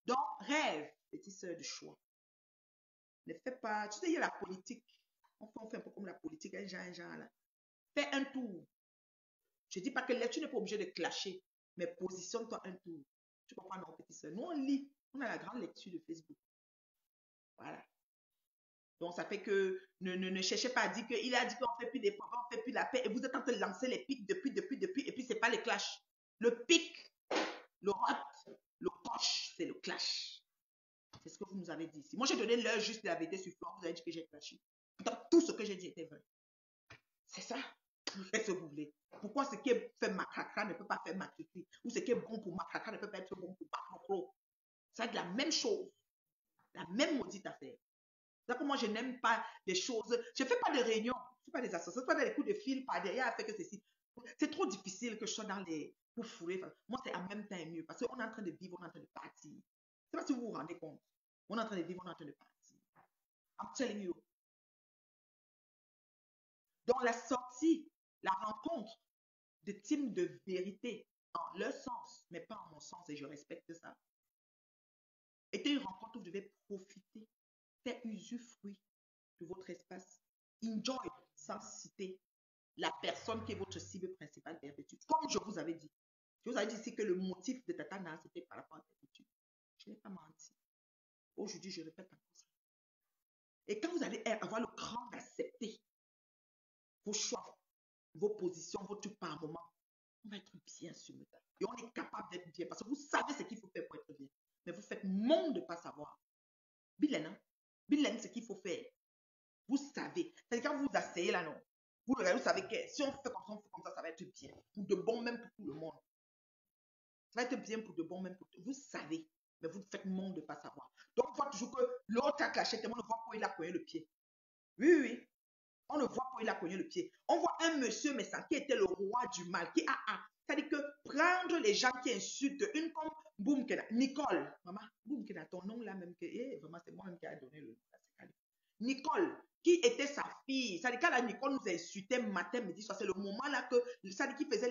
Donc, rêve, petite sœur de choix. Ne fais pas. Tu sais, il y a la politique. On fait un peu comme la politique, un genre là. Fais un tour. Je ne dis pas que là, tu n'es pas obligé de clasher, mais positionne-toi un tour. Tu comprends, non, petite sœur? Nous, on lit. On a la grande lecture de Facebook. Voilà. Donc, ça fait que ne cherchez pas à dire qu'il a dit qu'on ne fait plus des progrès, on ne fait plus la paix. Et vous êtes en train de lancer les pics depuis. Et puis, ce n'est pas les clashs. Le pic, le rot, le coche, c'est le clash. C'est ce que vous nous avez dit ici. Moi, j'ai donné l'heure juste de la vérité sur Flore. Vous avez dit que j'ai clashé. Donc, tout ce que j'ai dit était vrai. C'est ça. Faites ce que vous voulez. Pourquoi ce qui est fait macracra ne peut pas faire macricri? Ou ce qui est bon pour macracra ne peut pas être bon même chose. La même maudite affaire. C'est que moi, je n'aime pas les choses. Je ne fais pas de réunions. Je ne fais pas des associations. Je ne fais pas des coups de fil par derrière à faire que ceci. C'est trop difficile que je sois dans les... pour fouler. Moi, c'est en même temps mieux. Parce qu'on est en train de vivre, on est en train de partir. Je ne sais pas si vous vous rendez compte. On est en train de vivre, on est en train de partir. I'm telling you. Dans la sortie, la rencontre de teams de vérité en leur sens, mais pas en mon sens, et je respecte ça, était une rencontre où vous devez profiter, faire usufruit de votre espace. Enjoy, sans citer la personne qui est votre cible principale vers l'étude. Comme je vous avais dit. Je vous avais dit ici que le motif de Tatana, c'était par rapport à l'étude. Je n'ai pas menti. Aujourd'hui, je répète encore ça. Et quand vous allez avoir le cran d'accepter vos choix, vos positions, vos trucs par moment, on va être bien sur le tas. Et on est capable d'être bien parce que vous savez ce qu'il faut faire pour être bien. Mais vous faites mon de ne pas savoir. Bilen, hein? Bilen, ce qu'il faut faire. Vous savez. C'est-à-dire quand vous vous asseyez là, non? Vous regardez, vous savez que si on fait comme ça va être bien. Pour de bon, même pour tout le monde. Ça va être bien pour de bon, même pour tout. Vous savez. Mais vous faites mon de ne pas savoir. Donc, on voit toujours que l'autre a clashé tellement on ne voit pas où il a cogné le pied. Oui, oui, oui. On ne voit pas où il a cogné le pied. On voit un monsieur méchant qui était le roi du mal, qui a... C'est-à-dire que prendre les gens qui insultent, une comme Boumkena, Nicole, maman, Boumkena, ton nom là même, vraiment c'est moi-même qui a donné le nom. Nicole, qui était sa fille. C'est-à-dire quand la Nicole nous insultait matin, midi, soir, c'est le moment là que, c'est-à-dire qu'il faisait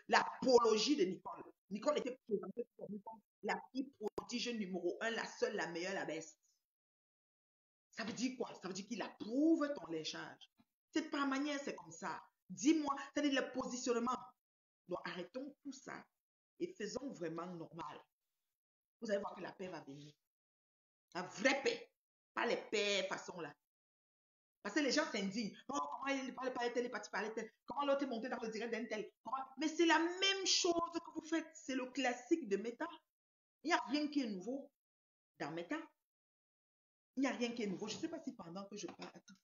l'apologie de Nicole. Nicole était présentée comme la fille prodige numéro 1, la seule, la meilleure, la best. Ça veut dire quoi? Ça veut dire qu'il approuve ton léchage. C'est par manière, c'est comme ça. Dis-moi, c'est-à-dire le positionnement. Donc, arrêtons tout ça et faisons vraiment normal. Vous allez voir que la paix va venir. La vraie paix. Pas les paix façon là. Parce que les gens s'indignent. Oh, comment il parle pas tel, il parti parler tel. Comment l'autre est monté dans le direct d'un tel. Mais c'est la même chose que vous faites. C'est le classique de Meta. Il n'y a rien qui est nouveau dans Meta. Il n'y a rien qui est nouveau. Je ne sais pas si pendant que je parle... Attends,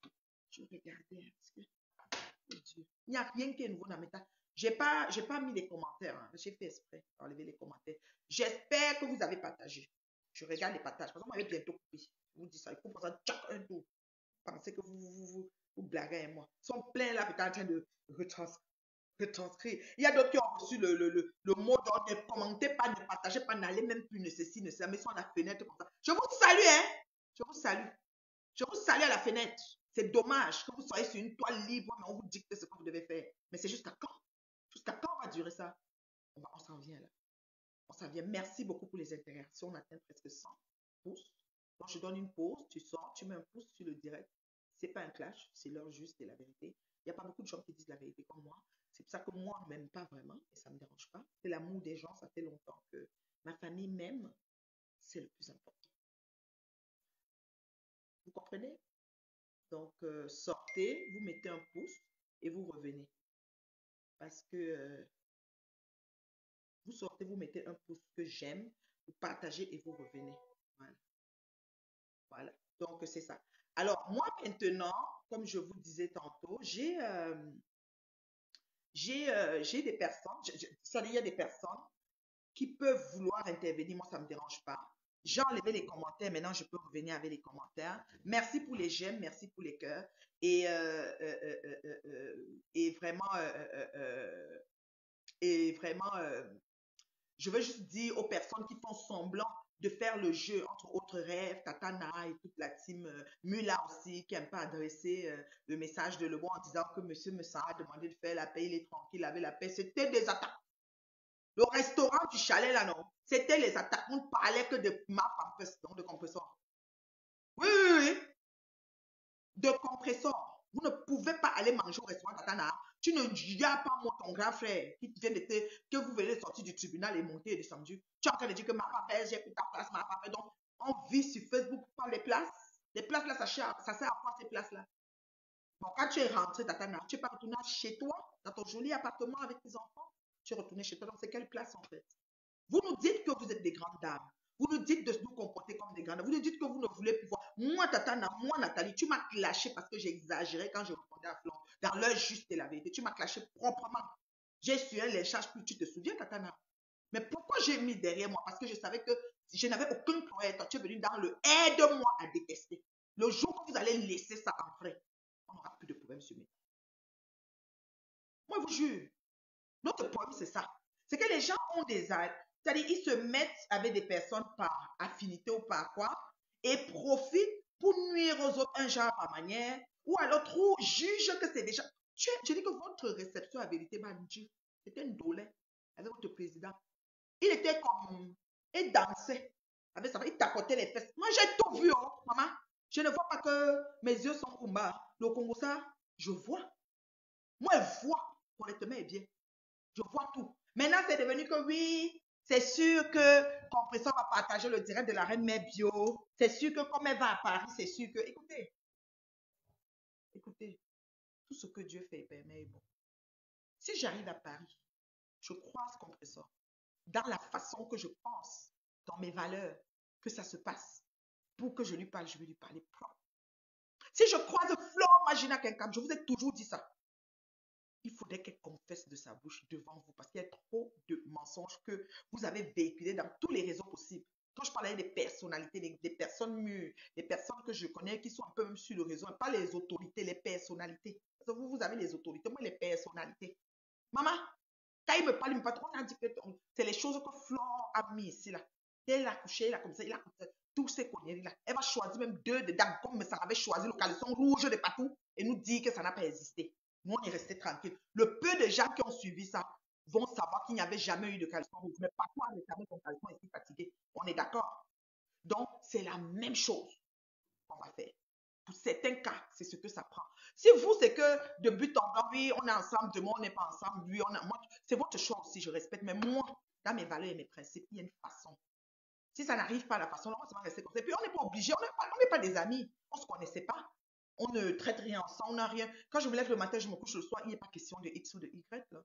je vais regarder. Il n'y a rien qui est nouveau dans Meta. Je n'ai pas mis les commentaires. Hein. J'ai fait exprès d'enlever les commentaires. J'espère que vous avez partagé. Je regarde les partages. Parce qu'on m'avait bientôt coupé. Je vous dis ça. Il faut prendre chaque un tour. Pensez que vous blaguez avec moi. Ils sont pleins là, peut-être en train de retranscrire. Il y a d'autres qui ont reçu le mot d'ordre. Ne commentez pas, ne partagez pas, n'allez même plus, ne ceci, ne cela. Mais sur la fenêtre comme ça. Je vous salue, hein. Je vous salue. Je vous salue à la fenêtre. C'est dommage que vous soyez sur une toile libre, mais on vous dicte ce que vous devez faire. Mais c'est jusqu'à quand? Jusqu'à quand on va durer ça? On s'en vient là. On s'en vient. Merci beaucoup pour les interactions. On atteint presque 100 pouces. Donc, je donne une pause, tu sors, tu mets un pouce sur le direct. C'est pas un clash, c'est l'heure juste et la vérité. Il n'y a pas beaucoup de gens qui disent la vérité comme moi. C'est pour ça que moi, on ne m'aime pas vraiment et ça ne me dérange pas. C'est l'amour des gens, ça fait longtemps que ma famille m'aime. C'est le plus important. Vous comprenez? Donc, sortez, vous mettez un pouce et vous revenez. Parce que vous sortez, vous mettez un pouce que j'aime, vous partagez et vous revenez. Voilà. Voilà. Donc, c'est ça. Alors, moi, maintenant, comme je vous disais tantôt, j'ai des personnes, il y a des personnes qui peuvent vouloir intervenir. Moi, ça ne me dérange pas. J'ai enlevé les commentaires. Maintenant, je peux revenir avec les commentaires. Merci pour les j'aime, merci pour les cœurs. Et vraiment, je veux juste dire aux personnes qui font semblant de faire le jeu, entre autres rêves, Tatana et toute la team Mula aussi, qui a un peu adressé le message de Lebon en disant que Monsieur Messa a demandé de faire la paix, il est tranquille, il avait la paix. C'était des attaques. Le restaurant du chalet là, non? C'était les attaques. On ne parlait que de ma pampers, donc de compresseur. Oui, oui, oui. De compresseur. Vous ne pouvez pas aller manger au restaurant Tatana. Tu ne regardes pas moi, ton grand frère, qui vient de que vous venez de sortir du tribunal et monter et descendu. Tu es en train de dire que ma papelle, j'ai pris ta place, ma papelle. Donc, on vit sur Facebook pour les places. Les places là, ça sert à quoi ces places-là? Donc, quand tu es rentré, Tatana, tu n'es pas retourné chez toi, dans ton joli appartement avec tes enfants. Tu es retourné chez toi. Donc, c'est quelle place en fait? Vous nous dites que vous êtes des grandes dames. Vous nous dites de nous comporter comme des grandes dames. Vous nous dites que vous ne voulez plus voir. Moi, Tatana, moi, Nathalie, tu m'as clashé parce que j'ai exagéré quand je répondais à Flan. Dans l'heure juste et la vérité, tu m'as clashé proprement. J'ai su un léchage, plus tu te souviens, Tatana. Mais pourquoi j'ai mis derrière moi parce que je savais que je n'avais aucun problème. Toi, tu es venu dans le aide-moi à détester. Le jour que vous allez laisser ça en vrai, on n'aura plus de problème sur moi. Moi, je vous jure, notre problème, c'est ça. C'est que les gens ont des aides. C'est-à-dire, ils se mettent avec des personnes par affinité ou par quoi et profitent pour nuire aux autres un genre par manière ou alors trop jugent que c'est déjà. Je dis que votre réception à vérité, Dieu, c'était une dolée avec votre président. Il était comme. Il dansait. Avec ça, il tapotait les fesses. Moi, j'ai tout vu, oh, maman. Je ne vois pas que mes yeux sont au bas. Le Congo, ça, je vois. Moi, je vois. Honnêtement, et bien. Je vois tout. Maintenant, c'est devenu que oui, c'est sûr que Compresseur va partager le direct de la reine mère bio. C'est sûr que comme elle va à Paris, c'est sûr que. Écoutez, écoutez, tout ce que Dieu fait, permet est bon. Si j'arrive à Paris, je croise Compresseur dans la façon que je pense, dans mes valeurs, que ça se passe. Pour que je lui parle, je vais lui parler propre. Si je croise Flore Magina quelqu'un, je vous ai toujours dit ça. Il faudrait qu'elle confesse de sa bouche devant vous parce qu'il y a trop de mensonges que vous avez véhiculés dans tous les réseaux possibles. Quand je parlais des personnalités, des personnes mûres, des personnes que je connais qui sont un peu même sur le réseau, pas les autorités, les personnalités. Parce que vous avez les autorités, moi les personnalités. Maman, quand il me parle, il me parle, on a dit que c'est les choses que Flore a mis ici là. Elle a couché, il a comme ça, il a comme ça. Tous ces conneries là. Elle va choisir même deux dedans, comme ça avait choisi le caleçon rouge de partout et nous dire que ça n'a pas existé. Nous, on est resté tranquille. Le peu de gens qui ont suivi ça vont savoir qu'il n'y avait jamais eu de caleçon rouge. Mais parfois, on réclamait son caleçon ici fatigué. On est d'accord. Donc, c'est la même chose qu'on va faire. Pour certains cas, c'est ce que ça prend. Si vous, c'est que de but en blanc, oui, on est ensemble, demain, on n'est pas ensemble, oui, c'est votre choix aussi, je respecte. Mais moi, dans mes valeurs et mes principes, il y a une façon. Si ça n'arrive pas à la façon, on va rester comme ça. Et puis, on n'est pas obligé, on n'est pas des amis. On ne se connaissait pas. On ne traite rien ensemble, on n'a rien. Quand je me lève le matin, je me couche le soir, il n'est pas question de X ou de Y, là,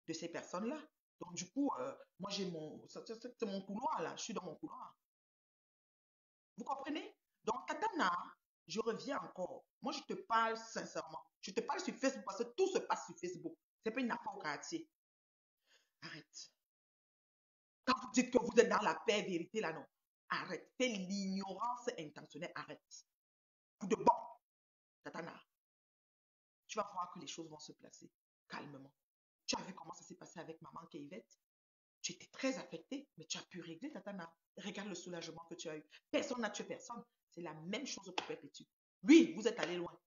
de ces personnes-là. Donc, du coup, moi, j'ai c'est mon couloir, là. Je suis dans mon couloir. Vous comprenez? Donc, Katana, je reviens encore. Moi, je te parle sincèrement. Je te parle sur Facebook parce que tout se passe sur Facebook. C'est pas une affaire au quartier. Arrête. Quand vous dites que vous êtes dans la paix, vérité, là, non. Arrête. C'est l'ignorance intentionnelle. Arrête. Pour de bon. Katana, tu vas voir que les choses vont se placer calmement. Tu as vu comment ça s'est passé avec maman Kevette? Tu étais très affectée, mais tu as pu régler, Tatana. Regarde le soulagement que tu as eu. Personne n'a tué personne. C'est la même chose pour Perpétue. Oui, vous êtes allé loin.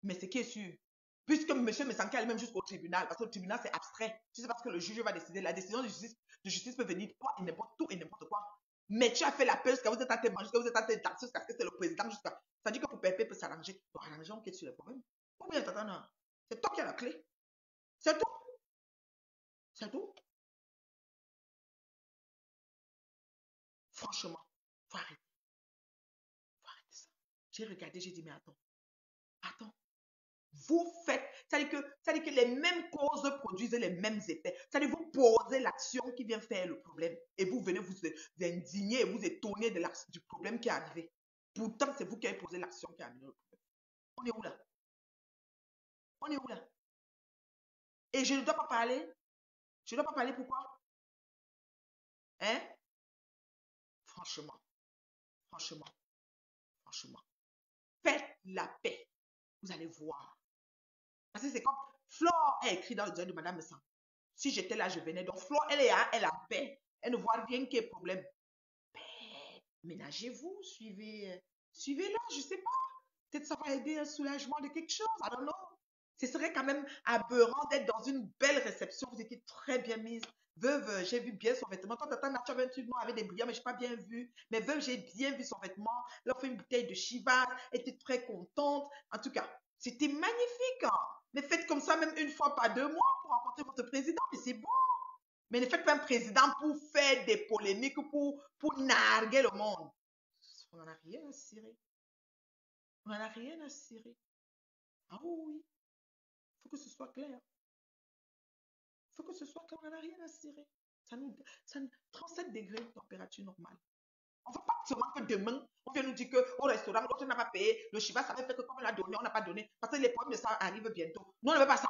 Mais ce qui est sûr, puisque M. Messanka est même jusqu'au tribunal, parce que le tribunal c'est abstrait. Tu sais pas ce que le juge va décider. La décision de justice peut venir toi et n'importe tout et n'importe quoi. Mais tu as fait l'appel jusqu'à vous êtes à tes mains, jusqu'à vous êtes à tes taxes, jusqu'à ce que c'est le président, jusqu'à. Ça dit que pour Pépé peut s'arranger. Pour arranger, on quitte sur les problèmes. Oh bien, Tatana, c'est toi qui as la clé. C'est tout. C'est tout. Franchement, faut arrêter. Faut arrêter ça. J'ai regardé, j'ai dit, mais attends. Attends. Vous faites, c'est-à-dire que les mêmes causes produisent les mêmes effets. C'est-à-dire vous posez l'action qui vient faire le problème et vous venez vous indigner et vous étonner du problème qui est arrivé. Pourtant, c'est vous qui avez posé l'action qui a amené le problème. On est où là? On est où là? Et je ne dois pas parler? Je ne dois pas parler pourquoi? Hein? Franchement, franchement, franchement. Faites la paix. Vous allez voir. Parce que c'est comme Flore a écrit dans le diary de Madame Messan. Si j'étais là, je venais. Donc, Flore, elle est là, elle a paix. Elle ne voit rien qui est problème. Paix. Ménagez-vous, suivez-la, je ne sais pas. Peut-être ça va aider un soulagement de quelque chose. I don't know. Ce serait quand même aberrant d'être dans une belle réception. Vous étiez très bien mise. Veuve, j'ai vu bien son vêtement. Toi, t'attends, tu avais un truc noir avec des brillants, mais je n'ai pas bien vu. Mais veuve, j'ai bien vu son vêtement. Elle a fait une bouteille de Chivas. Elle était très contente. En tout cas, c'était magnifique. Hein. Mais faites comme ça même une fois par 2 mois pour rencontrer votre président. Mais c'est bon. Mais ne faites pas un président pour faire des polémiques, pour narguer le monde. On n'en a rien à cirer. On n'en a rien à cirer. Ah oui. Il faut que ce soit clair. Il faut que ce soit clair. On n'en a rien à cirer. Ça 37 degrés de température normale. On ne veut pas seulement que demain, on vient nous dire qu'au restaurant, l'autre n'a pas payé. Le chiva, ça fait que comme on l'a donné, on n'a pas donné. Parce que les problèmes de ça arrivent bientôt. Nous, on ne veut pas ça.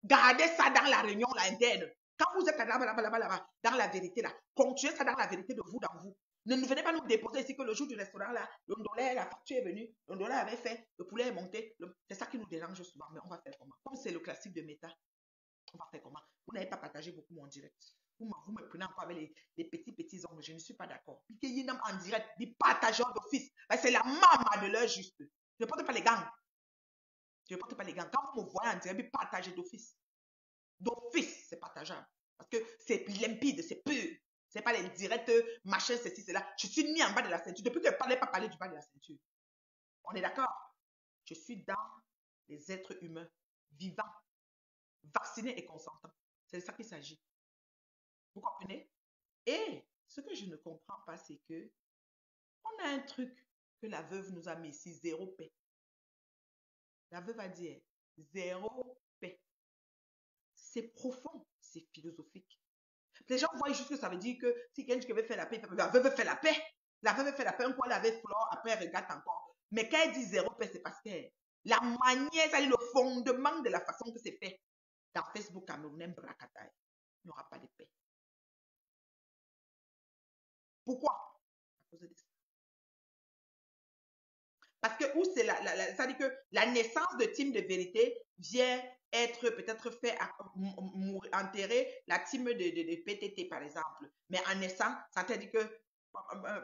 Gardez ça dans la réunion là, interne. Quand vous êtes là-bas, dans la vérité, là, continuez ça dans la vérité de vous, dans vous. Ne venez pas nous déposer ici que le jour du restaurant, là, le dollar, la facture est venue, le dollar avait fait, le poulet est monté. C'est ça qui nous dérange souvent, mais on va faire comment? Comme c'est le classique de Meta, on va faire comment? Vous n'avez pas partagé beaucoup mon direct. Vous me prenez encore avec les petits ongles. Je ne suis pas d'accord. Piquez en direct, des partageurs d'office. C'est la maman de l'heure juste. Je ne porte pas les gants. Je ne porte pas les gants. Quand vous me voyez en direct, partagez d'office. D'office, c'est partageable. Parce que c'est limpide, c'est pur. C'est pas les directs, machin, ceci, cela. Je suis mis en bas de la ceinture. Depuis que je ne parlais pas parler du bas de la ceinture. On est d'accord? Je suis dans les êtres humains, vivants, vaccinés et consentants. C'est de ça qu'il s'agit. Vous comprenez? Et ce que je ne comprends pas, c'est que on a un truc que la veuve nous a mis ici, zéro paix. La veuve va dire zéro paix. C'est profond, c'est philosophique. Les gens voient juste que ça veut dire que si quelqu'un veut faire la paix, la veuve fait la paix. La veuve fait la paix, un coup elle avait flore, après elle regarde encore. Mais quand elle dit zéro paix, c'est parce que la manière, c'est le fondement de la façon que c'est fait. Dans Facebook, Camerounais, Bracataï, il n'y aura pas de paix. Pourquoi? À cause de ça. Parce que où c'est ça dit que la naissance de team de vérité vient être peut-être fait enterrer la team de PTT par exemple. Mais en naissant, ça te dit que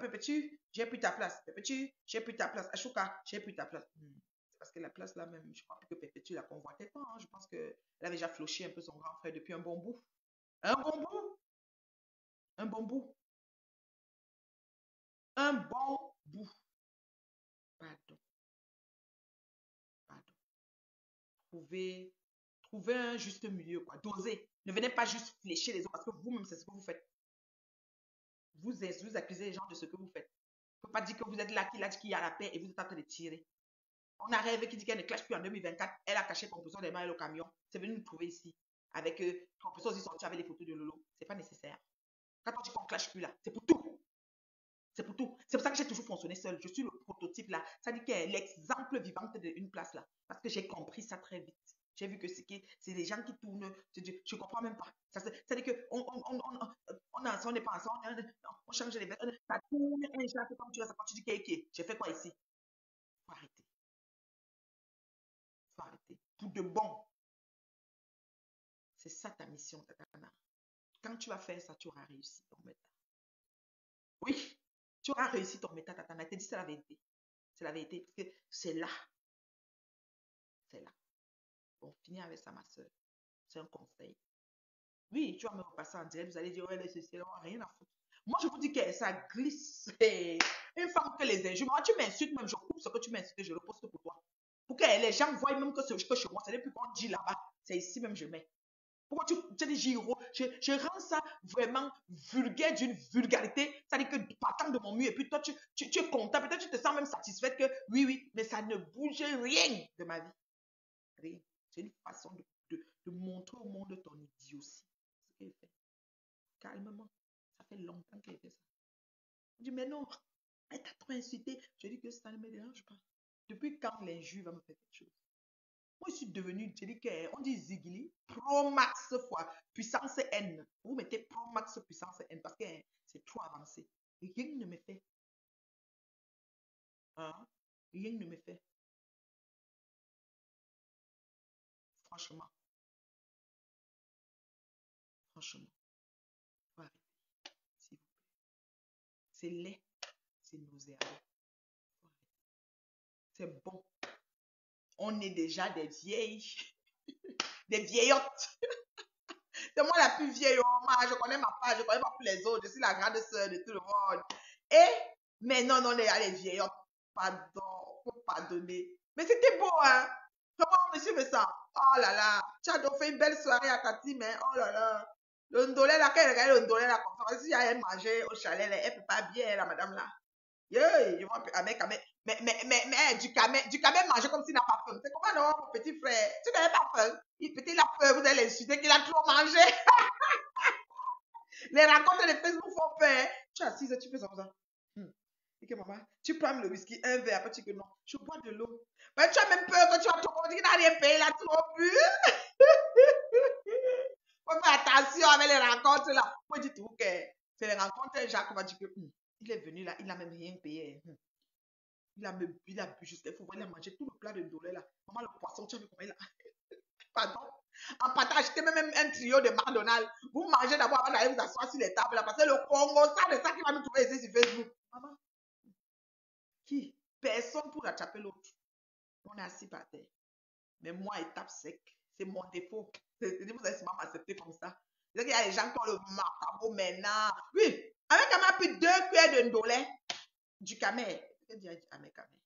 petit, j'ai plus ta place. Petit, j'ai plus ta place. Ashuka, j'ai plus ta place. C'est parce que la place là même, je crois que Pépétu la convoitait pas. Hein. Je pense qu'elle avait déjà floché un peu son grand frère depuis un bon bout. Un bon bout. Un bon bout. Un bon bout. Pardon. Pardon. Trouver un juste milieu, quoi. Doser. Ne venez pas juste flécher les autres parce que vous-même, c'est ce que vous faites. Vous accusez les gens de ce que vous faites. Il ne faut pas dire que vous êtes là, qu'il y a la paix et vous êtes en train de tirer. On a rêvé qui dit qu'elle ne clash plus en 2024. Elle a caché compression des mains et le camion. C'est venu nous trouver ici. Avec compression aussi sorti avec les photos de Lolo. C'est pas nécessaire. Quand on dit qu'on clash plus là, c'est pour tout. C'est pour tout. C'est pour ça que j'ai toujours fonctionné seul. Je suis le prototype là. Ça dit qu'elle est l'exemple vivant d'une place là. Parce que j'ai compris ça très vite. J'ai vu que c'est les gens qui tournent. Je ne comprends même pas. Ça dit que on n'est pas ensemble. On change les vêtements. Ça tourne. Un chat, comme tu vois, ça continue. J'ai fait quoi ici? Faut arrêter. Faut arrêter. Pour de bon. C'est ça ta mission, Tatana. Quand tu vas faire ça, tu auras réussi ton méta. Oui, tu auras réussi ton méta, Tatana. Je te dis, c'est la vérité. C'est la vérité. Parce que c'est là. C'est là. Bon, finis avec ça, ma soeur. C'est un conseil. Oui, tu vas me repasser en direct. Vous allez dire, ouais, c'est rien à foutre. Moi, je vous dis que ça glisse. Une femme que les injures. Moi, tu m'insultes, même je coupe ce que tu m'insultes, je le poste pour toi. Pour que les gens voient même que chez moi, ce n'est plus qu'on dit là-bas. C'est ici même je mets. Pourquoi tu dis Giro? Je rends ça vraiment vulgaire d'une vulgarité. Ça dit que partant de mon mieux, et puis toi, tu es content. Peut-être tu te sens même satisfaite que oui, mais ça ne bouge rien de ma vie. Rien. C'est une façon de montrer au monde ton idiotie. Ce qu'elle fait. Calmement. Ça fait longtemps qu'elle fait ça. Je dis, mais non, elle t'a trop incité. Je dis que ça ne me dérange pas. Depuis quand l'injure va me faire quelque chose? Moi, je suis devenue, je dis qu'on dit Zigili, Pro Max fois, puissance N. Vous mettez Pro Max puissance N parce que c'est trop avancé. Rien ne me fait. Hein? Rien ne me fait. Franchement. Franchement. Ouais. S'il vous plaît. C'est laid. C'est nauséabond. C'est bon. On est déjà des vieilles. Des vieillottes. C'est moi la plus vieille au monde. Je connais ma part, je connais pas plus les autres. Je suis la grande sœur de tout le monde. Mais non, on est les vieillottes. Pardon, faut pardonner. Mais c'était beau, hein? Comment monsieur me sent? Oh là là, tu as donc fait une belle soirée à Cathy, mais oh là là. Le ndolé là, quand elle regarde le ndolé là, comme ça, si elle mangeait au chalet, là, elle peut pas bien, la madame là. Yeah, je vois mais du camel manger comme s'il n'a pas faim. C'est comment non, mon petit frère? Tu n'avais pas faim? Il peut-il la peur, vous allez l'insulter qu'il a trop mangé. Les rencontres de Facebook font peur. Tu es assise, tu fais ça comme ça. Et que maman, tu prends le whisky, un verre, après tu dis que non, je bois de l'eau. Mais tu as même peur que tu as trop, on dit qu'il n'a rien payé, il a trop bu. faut faire attention avec les rencontres là. Moi, je dis tout que c'est les rencontres. Jacques va dire que il est venu là, il n'a même rien payé. Il a bu jusqu'à il faut voir, il a mangé tout le plat de Dolé là. Maman, le poisson, tu as vu comment il a. Pardon. En partage, c'était même un trio de McDonald's. Vous mangez d'abord avant d'aller vous asseoir sur les tables là, parce que le Congo, ça, de ça qui va nous trouver ici sur Facebook. Maman, qui? Personne pour attraper l'autre. On est assis par terre. Mais moi, étape sec, c'est mon défaut. Vous allez sûrement m'accepter comme ça. C'est qu'il y a des gens qui ont le macabo maintenant. Oui, avec quand même plus 2 cuillères de ndolé, du camel. Qu'est-ce que tu camel?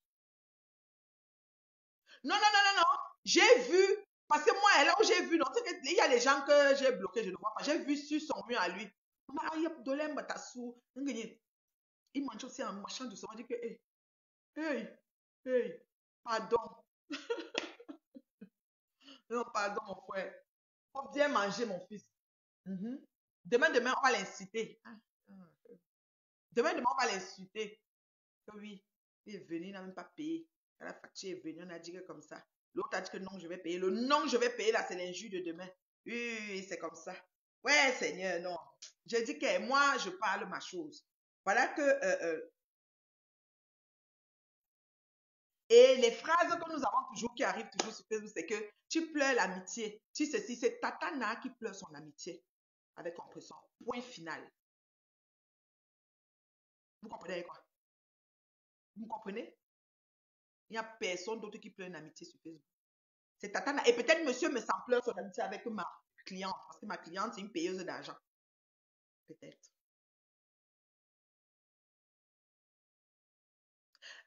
Non, non, non, non, non. J'ai vu, parce que moi, là où j'ai vu, non, il y a des gens que j'ai bloqués, je ne vois pas. J'ai vu sur son mur à lui. Maman, il y a ndolé, matassou. Il mange aussi en marchant doucement. Il dit que, hey, hey, hey, pardon. Non, pardon, mon frère. Faut bien manger, mon fils. Mhm. Demain, on va l'inciter. Demain, on va l'insulter. Oui, il est venu, il n'a même pas payé. Quand la facture est venue, on a dit que comme ça. L'autre a dit que non, je vais payer. Le non, je vais payer, là, c'est l'injure de demain. Oui, c'est comme ça. Ouais, Seigneur, non. Je dis que moi, je parle ma chose. Voilà que... et les phrases que nous avons toujours, qui arrivent toujours sur Facebook, c'est que tu pleures l'amitié. Tu ceci, c'est Tatana qui pleure son amitié. Avec compression. Point final. Vous comprenez quoi? Vous comprenez? Il n'y a personne d'autre qui pleure une amitié sur Facebook. C'est Tatana. Et peut-être monsieur me sent pleure son amitié avec ma cliente. Parce que ma cliente, c'est une payeuse d'argent. Peut-être.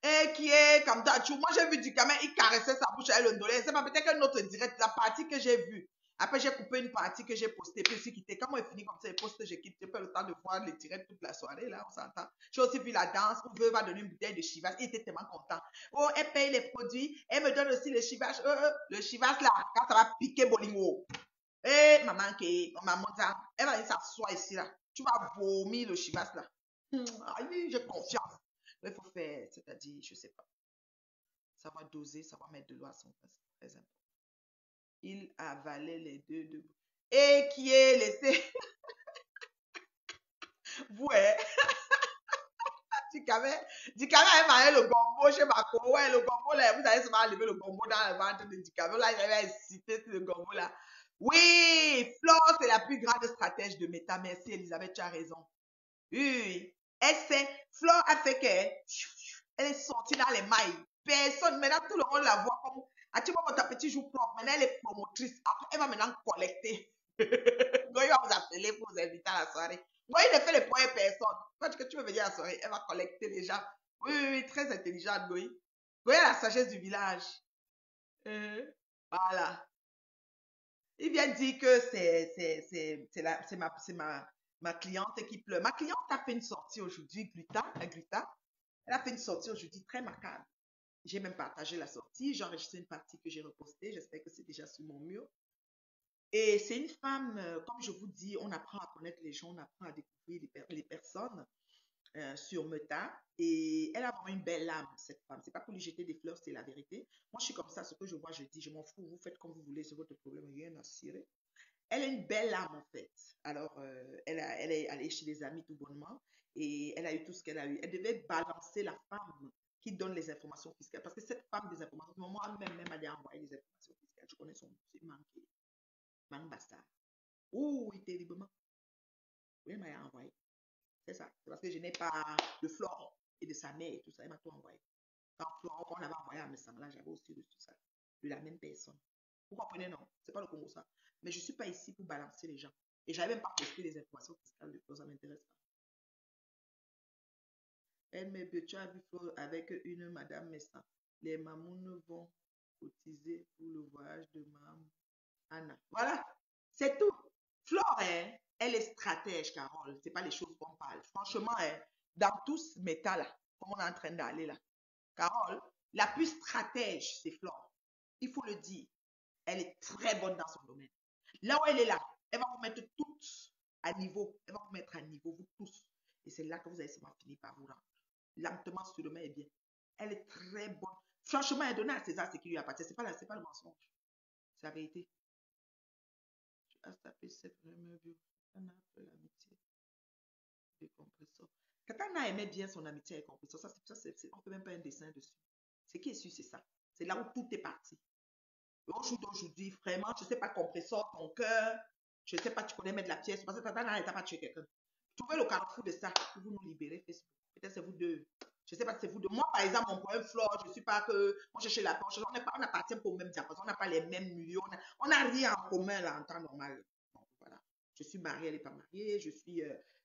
Et qui est comme ça. Moi, j'ai vu du gamin, il caressait sa bouche avec le dollar. C'est pas peut-être qu'un autre direct. La partie que j'ai vue. Après, j'ai coupé une partie que j'ai postée. Puis, j'ai quitté. Quand moi, il finit comme ça, il poste, j'ai quitté. J'ai pas le temps de voir les directs toute la soirée. Là, on s'entend. J'ai aussi vu la danse où Veuve va donner une bouteille de Chivas. Il était tellement content. Oh, elle paye les produits. Elle me donne aussi le Chivas. Le Chivas, là, quand ça va piquer Bolingo. Eh, maman, elle va s'asseoir ici, là. Tu vas vomir le Chivas, là. Aïe, j'ai confiance. Mais il faut faire, c'est-à-dire, je sais pas. Ça va doser, ça va mettre de l'eau à son place. Très important. Il avalait les deux debout. Et qui est laissé. Vous, hein? Du avait marié le gombo chez Mako. Ouais, le gombo, là, vous allez seulement enlever le gombo dans le ventre de Dicave. Là, il avait incité sur le gombo, là. Oui, Flore, c'est la plus grande stratège de Meta. Merci, Elisabeth, tu as raison. Oui, elle sait, Flore a fait qu'elle est sortie dans les mailles. Personne, maintenant tout le monde la voit comme, ah, tu vois, ta petite joue propre. Maintenant, elle est promotrice. Après, elle va maintenant collecter. Goy va vous appeler pour vous inviter à la soirée. Goy ne fait les points personne. Quand tu veux venir à la soirée, elle va collecter les gens. Oui, oui, oui, très intelligente, Goy. Goy a la sagesse du village. Voilà. Il vient dire que c'est ma cliente qui pleure. Ma cliente a fait une sortie aujourd'hui, Gluta. Elle a fait une sortie aujourd'hui très macabre. J'ai même partagé la sortie. J'ai enregistré une partie que j'ai repostée. J'espère que c'est déjà sur mon mur. Et c'est une femme, comme je vous dis, on apprend à connaître les gens, on apprend à découvrir les personnes sur Meta. Et elle a vraiment une belle âme, cette femme. C'est pas pour lui jeter des fleurs, c'est la vérité. Moi, je suis comme ça. Ce que je vois, je dis, je m'en fous. Vous faites comme vous voulez, c'est votre problème, rien à cirer. Elle a une belle âme, en fait. Alors, elle est allée chez des amis tout bonnement et elle a eu tout ce qu'elle a eu. Elle devait balancer la femme qui donne les informations fiscales. Parce que cette femme des informations, moi-même, elle m'a envoyé des informations fiscales. Je connais son manqué. Manque bastard. Oh, oui, terriblement. Oui, elle m'a envoyé. C'est ça. C'est parce que je n'ai pas de Flore et de sa mère et tout ça. Elle m'a tout envoyé. Quand Flore, qu'on avait envoyé à Messangla, j'avais aussi reçu ça. De la même personne. Vous comprenez, non? C'est pas le Congo, ça. Mais je ne suis pas ici pour balancer les gens. Et je n'avais même pas posté les informations fiscales de Flore, ça ne m'intéresse pas. Elle me dit, tu as vu Flore avec une Madame Messa. Les mamounes vont cotiser pour le voyage de Mme Anna. Voilà, c'est tout. Flore, hein, elle est stratège, Carole. Ce n'est pas les choses qu'on parle. Franchement, hein, dans tout ce métal, là, comme on est en train d'aller là, Carole, la plus stratège, c'est Flore. Il faut le dire. Elle est très bonne dans son domaine. Là où elle est là, elle va vous mettre toutes à niveau. Elle va vous mettre à niveau, vous tous. Et c'est là que vous allez seulement finir par vous rendre. Lentement, sûrement et bien. Elle est très bonne. Franchement, elle donne à César ce qui lui appartient. Ce n'est pas le mensonge. C'est la vérité. Ah, ça peut c'est vraiment bien. On a fait l'amitié des compresseurs. Katana aimait bien son amitié avec compresseur. On ne fait même pas un dessin dessus. Ce qui est sûr, c'est ça. C'est là où tout est parti. Au jour d'aujourd'hui, vraiment, je ne sais pas, compresseur, ton cœur, je ne sais pas, tu connais mettre la pièce, parce que Katana n'arrête pas tuer quelqu'un. Trouvez le carrefour de ça, pour vous nous libérer, Facebook. Peut-être c'est vous deux. Je ne sais pas si c'est vous deux. Moi, par exemple, mon poème Flore, je ne suis pas que. Moi, je suis la planche. On n'appartient pas au même diapason. On n'a pas les mêmes millions. On n'a rien en commun, là, en temps normal. Donc, voilà. Je suis mariée, elle n'est pas mariée. Je suis.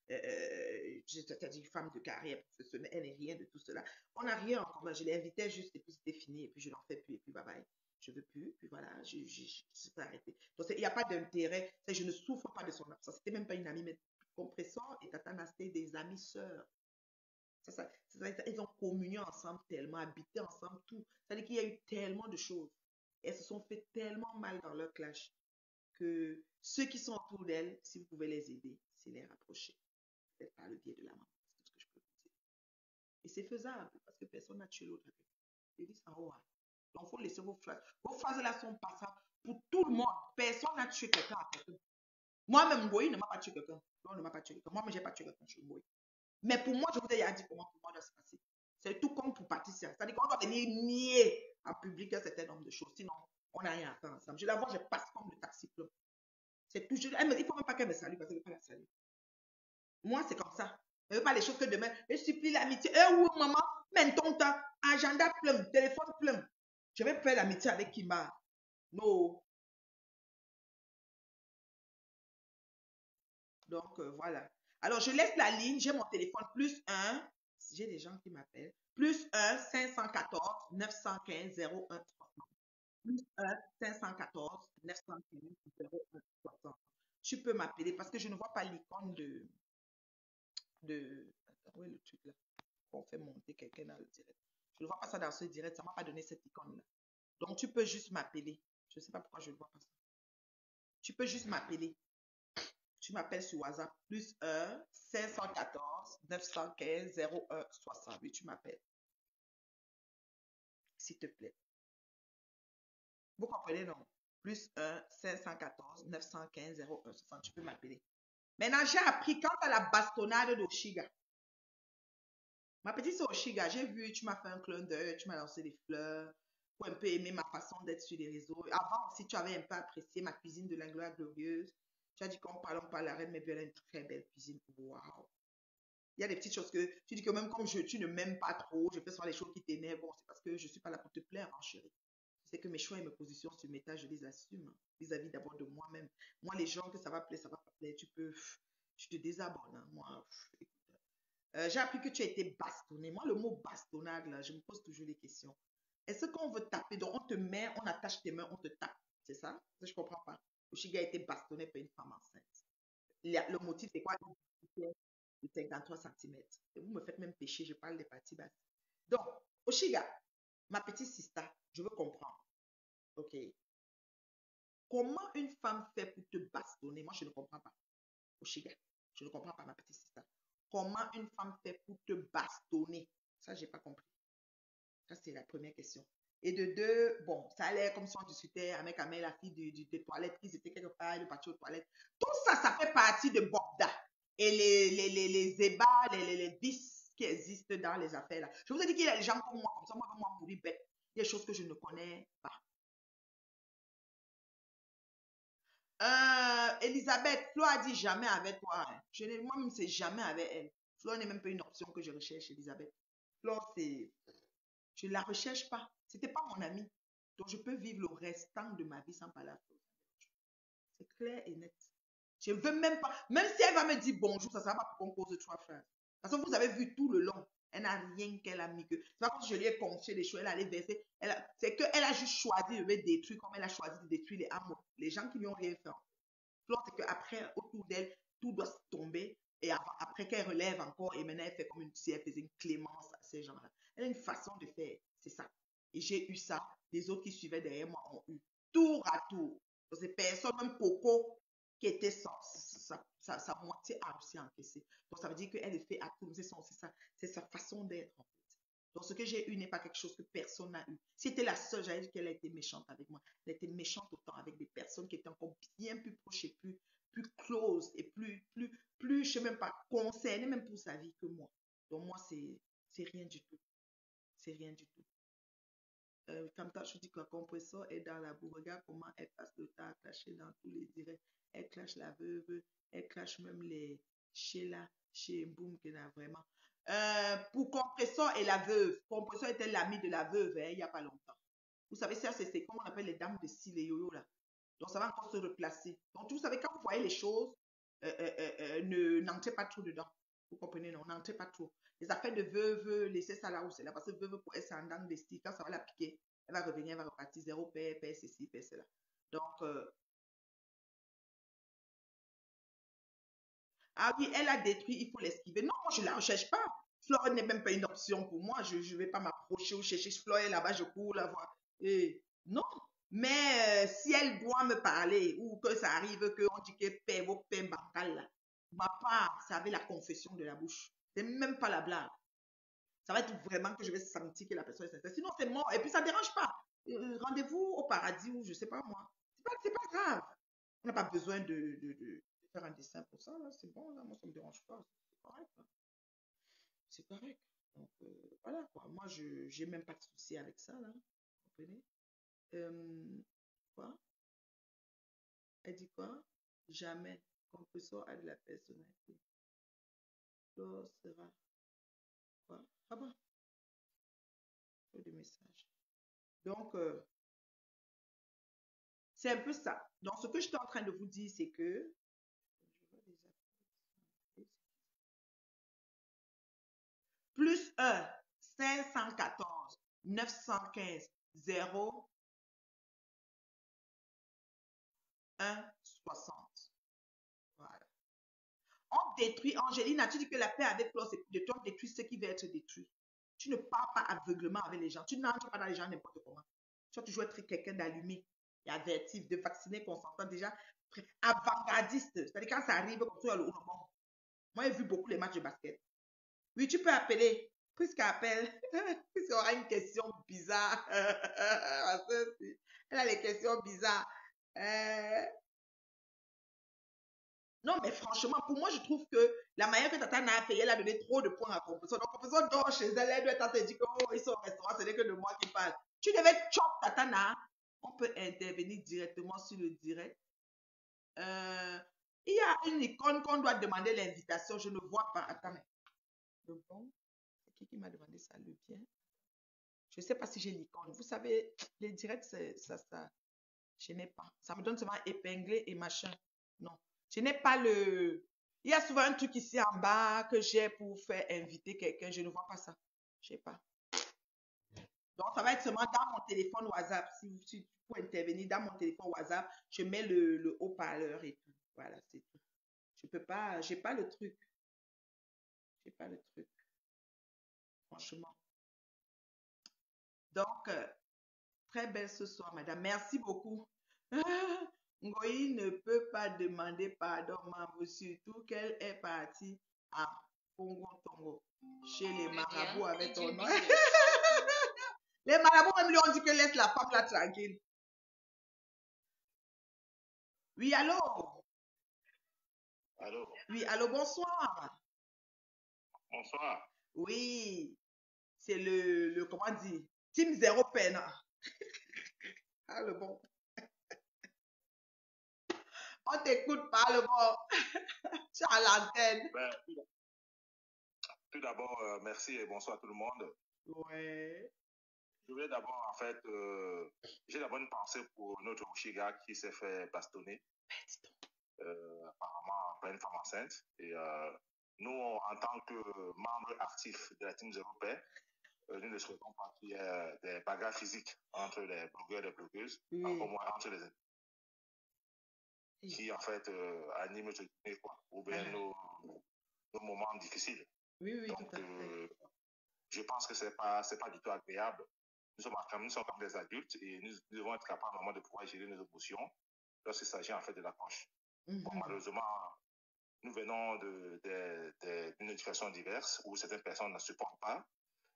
C'est-à-dire femme de carrière professionnelle. Elle n'est rien de tout cela. On n'a rien en commun. Je l'invitais juste et puis c'était fini. Et puis je n'en fais plus. Et puis bye bye. Je ne veux plus. Puis voilà, je suis arrêtée. Donc, il n'y a pas d'intérêt. Je ne souffre pas de son absence. C'était même pas une amie, mais compresseur et Tata c'était des amis sœurs. Ils ont communié ensemble tellement, habité ensemble, tout. C'est-à-dire qu'il y a eu tellement de choses. Elles se sont fait tellement mal dans leur clash que ceux qui sont autour d'elles, si vous pouvez les aider, c'est les rapprocher. Peut-être par le biais de la maman. C'est tout ce que je peux vous dire. Et c'est faisable parce que personne n'a tué l'autre. Je dis ça, ouais. Donc, il faut laisser vos phrases. Vos phrases là sont passables pour tout le monde. Personne n'a tué quelqu'un à quelqu'un. Moi-même, Ngoï ne m'a pas tué quelqu'un. Non, ne m'a pas tué quelqu'un. Moi-même, je n'ai pas tué quelqu'un. Je suis Ngoï. Mais pour moi, je vous ai déjà dit comment pour moi doit se passer. C'est tout comme pour Patricia. C'est-à-dire qu'on doit venir nier en public un certain nombre de choses. Sinon, on n'a rien à faire ensemble. Je la vois, je passe comme le taxi plein. C'est toujours. Elle me dit, il ne faut même pas qu'elle me salue parce qu'elle ne veut pas la saluer. Moi, c'est comme ça. Elle ne veut pas les choses que demain. Je supplie l'amitié. Eh oui, maman, maintenant, agenda plein, téléphone plein. Je vais faire l'amitié avec Kimba. Non. Donc, voilà. Alors, je laisse la ligne. J'ai mon téléphone plus un. J'ai des gens qui m'appellent. Plus un 514 915 01 60. Plus un 514 915 01 60. Tu peux m'appeler parce que je ne vois pas l'icône de. Attends, où est le truc là? On fait monter quelqu'un dans le direct. Je ne vois pas ça dans ce direct. Ça ne m'a pas donné cette icône-là. Donc, tu peux juste m'appeler. Je ne sais pas pourquoi je ne vois pas ça. Tu peux juste m'appeler. Tu m'appelles sur WhatsApp, plus 1 514 915 01 68. Tu m'appelles, s'il te plaît. Vous comprenez, non? Plus 1 514 915 01 60. Tu peux m'appeler. Maintenant, j'ai appris quant à la bastonnade d'Oshiga. Ma petite c'est Oshiga, j'ai vu, tu m'as fait un clin d'œil, tu m'as lancé des fleurs pour un peu aimer ma façon d'être sur les réseaux. Avant aussi, tu avais un peu apprécié ma cuisine de la gloire glorieuse. Tu as dit qu'on parle pas la reine, mais elle a une très belle cuisine. Waouh! Il y a des petites choses que tu dis que même comme tu ne m'aimes pas trop, je fais souvent les choses qui t'énervent. Bon, c'est parce que je ne suis pas là pour te plaire, hein, chérie. C'est que mes choix et mes positions sur mes tâches, je les assume hein, vis-à-vis d'abord de moi-même. Moi, les gens que ça va plaire, ça va pas plaire. Tu te désabonnes. Hein. Moi, j'ai appris que tu as été bastonné. Moi, le mot bastonnade, là, je me pose toujours des questions. Est-ce qu'on veut taper? Donc, on te met, on attache tes mains, on te tape. C'est ça? Ça, je comprends pas. Oshiga a été bastonné par une femme enceinte. Le motif, c'est quoi? De 53 centimètres. Et vous me faites même pécher, je parle des parties basses. Donc, Oshiga, ma petite sister, je veux comprendre. OK. Comment une femme fait pour te bastonner? Moi, je ne comprends pas. Oshiga, je ne comprends pas, ma petite sister. Comment une femme fait pour te bastonner? Ça, je n'ai pas compris. Ça, c'est la première question. Et de deux, bon, ça a l'air comme si on discutait avec Amel, la fille des toilettes, qu'ils étaient quelque part, de partir aux toilettes. Tout ça, ça fait partie de Bogda. Et les ébats, les vices qui existent dans les affaires là. Je vous ai dit qu'il y a des gens comme moi, comme ça, moi, mourir bête. Il y a des choses que je ne connais pas. Elisabeth, Flo a dit jamais avec toi. Hein. Moi-même, c'est jamais avec elle. Flo n'est même pas une option que je recherche, Elisabeth. Flo, c'est. Je ne la recherche pas. C'était pas mon ami. Donc, je peux vivre le restant de ma vie sans parler à Flo. C'est clair et net. Je ne veux même pas. Même si elle va me dire bonjour, ça ne sera pas pour qu'on cause trois phrases. Parce que vous avez vu tout le long. Elle n'a rien qu'elle a mis que. C'est pas comme si je lui ai confié des choses, elle allait verser. C'est qu'elle a juste choisi de me détruire comme elle a choisi de détruire les amours. Les gens qui lui ont rien fait. L'autre, c'est qu'après, autour d'elle, tout doit se tomber. Et après qu'elle relève encore, et maintenant elle fait comme si elle faisait une clémence à ces gens-là. Elle a une façon de faire, c'est ça. Et j'ai eu ça. Les autres qui suivaient derrière moi ont eu tour à tour. Donc, c'est personne, même Coco, qui était sa moitié a aussi encaissé. Donc, ça veut dire qu'elle le fait à tout. C'est sa façon d'être, en fait. Donc, ce que j'ai eu n'est pas quelque chose que personne n'a eu. Si c'était la seule, j'allais dire qu'elle a été méchante avec moi. Elle était méchante autant avec des personnes qui étaient encore bien plus proches et plus close et plus, je sais même pas, concernées même pour sa vie que moi. Donc, moi, c'est rien du tout. C'est rien du tout. Comme ça, je dis que le compresseur est dans la boue. Regarde comment elle passe le temps à clasher dans tous les directs. Elle clash la veuve, elle clash même les Sheila, chez Boom, qui a vraiment. Pour compresseur et la veuve, compresseur était l'ami de la veuve il n'y a pas longtemps. Vous savez, ça, c'est comme on appelle les dames de style, les yo-yo là. Donc, ça va encore se replacer. Donc, vous savez, quand vous voyez les choses, n'entrez pas trop dedans. Vous comprenez, non? N'entrez pas trop. Les affaires de veuve, laissez ça là où c'est là. Parce que veuve, pour elle, c'est en dents de style. Quand ça va la piquer, elle va revenir, elle va repartir zéro, paix, ceci, paix, cela. Donc, ah oui, elle a détruit, il faut l'esquiver. Non, moi, je ne la recherche pas. Flore n'est même pas une option pour moi. Je ne vais pas m'approcher ou chercher Flore là-bas, je cours la voir. Non. Mais si elle doit me parler ou que ça arrive qu'on dit que paix, vos paix bancal, là, ma part, c'est avec la confession de la bouche. C'est même pas la blague. Ça va être vraiment que je vais sentir que la personne est sincère. Sinon, c'est mort. Et puis, ça ne dérange pas. Rendez-vous au paradis ou je ne sais pas moi. C'est pas grave. On n'a pas besoin de faire un dessin pour ça. C'est bon, là. Moi, ça ne me dérange pas. C'est correct. Hein. C'est correct. Donc, voilà, quoi. Moi, je n'ai même pas de souci avec ça, là. Vous comprenez? Quoi? Elle dit quoi? Jamais. Compresseur a de la personnalité. Flore sera quoi? Ah bon? Peu de messages. Donc, c'est un peu ça. Donc, ce que je suis en train de vous dire, c'est que plus 1, 514, 915, 0, 1, 60. Voilà. On détruit, Angéline, as-tu dit que la paix avec toi, c'est de toi détruire ce qui va être détruit? Tu ne parles pas aveuglement avec les gens. Tu n'entres pas dans les gens n'importe comment. Tu dois toujours être quelqu'un d'allumé et avertif, de vacciner, consentant, déjà avant-gardiste. C'est-à-dire quand ça arrive, comme ça, le moment. Moi, j'ai vu beaucoup les matchs de basket. Oui, tu peux appeler. Puisqu'elle appelle, puisqu'il y aura une question bizarre. Elle a les questions bizarres. Non, mais franchement, pour moi, je trouve que la manière que Tata a payé, elle a donné trop de points à Compression. Donc, Compression dort chez elle, elle doit être dit que, oh, ils sont au restaurant, ce n'est que de moi qui parle. Tu devais chop Tata. On peut intervenir directement sur le direct. Il y a une icône qu'on doit demander l'invitation. Je ne vois pas. Attends, mais. Bon, c'est qui m'a demandé ça, le bien? Je ne sais pas si j'ai l'icône. Vous savez, les directs, ça. Je n'ai pas. Ça me donne seulement épinglé et machin. Non. Je n'ai pas le. Il y a souvent un truc ici en bas que j'ai pour faire inviter quelqu'un. Je ne vois pas ça. Je ne sais pas. Donc, ça va être seulement dans mon téléphone WhatsApp. Si pour intervenir dans mon téléphone WhatsApp, je mets le haut-parleur et tout. Voilà, c'est tout. Je peux pas. J'ai pas le truc. J'ai pas le truc. Franchement. Donc, très belle ce soir, madame. Merci beaucoup. Ngoï ne peut pas demander pardon, membre, surtout qu'elle est partie à Congo Tongo, chez les marabouts avec ton nom. Les marabouts même lui ont dit que laisse la femme là tranquille. Oui, allô? Allô? Oui, allô, bonsoir. Bonsoir. Oui, c'est comment dire, Team Zéro Peine. Ah, le bon. On t'écoute pas, le bon. Tu es à l'antenne. Ben, tout d'abord, merci et bonsoir à tout le monde. Ouais. Je voulais d'abord, en fait, j'ai d'abord une pensée pour notre Ushiga qui s'est fait bastonner, apparemment par une femme enceinte. Et nous, en tant que membres actifs de la team européenne, nous ne souhaitons pas qu'il y ait des bagarres physiques entre les blogueurs et les blogueuses, Oui. encore moins entre les qui, en fait, animent notre journée, quoi, ou bien nos moments difficiles. Oui, oui, donc, tout à fait. je pense que c'est pas du tout agréable. Nous sommes comme des adultes et nous devons être capables vraiment de pouvoir gérer nos émotions lorsqu'il s'agit en fait de l'approche. Bon, malheureusement, nous venons d'une éducation diverse où certaines personnes ne supportent pas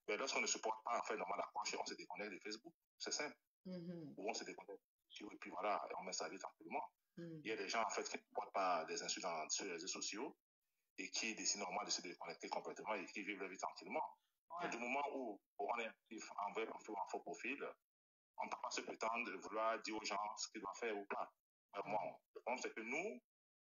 Mais lorsqu'on ne supporte pas, en fait, normalement, l'approche, on se déconnecte de Facebook. C'est simple. Mhm. Ou on se déconnecte. Et puis voilà, on met sa vie tranquillement. Mhm. Il y a des gens, en fait, qui ne supportent pas des insultes sur les réseaux sociaux et qui décident normalement de se déconnecter complètement et qui vivent leur vie tranquillement. Ouais. Mais du moment où on est actif en vrai profil ou en faux profil, on ne peut pas se prétendre de vouloir dire aux gens ce qu'ils doivent faire ou pas. Vraiment, le problème, c'est que nous,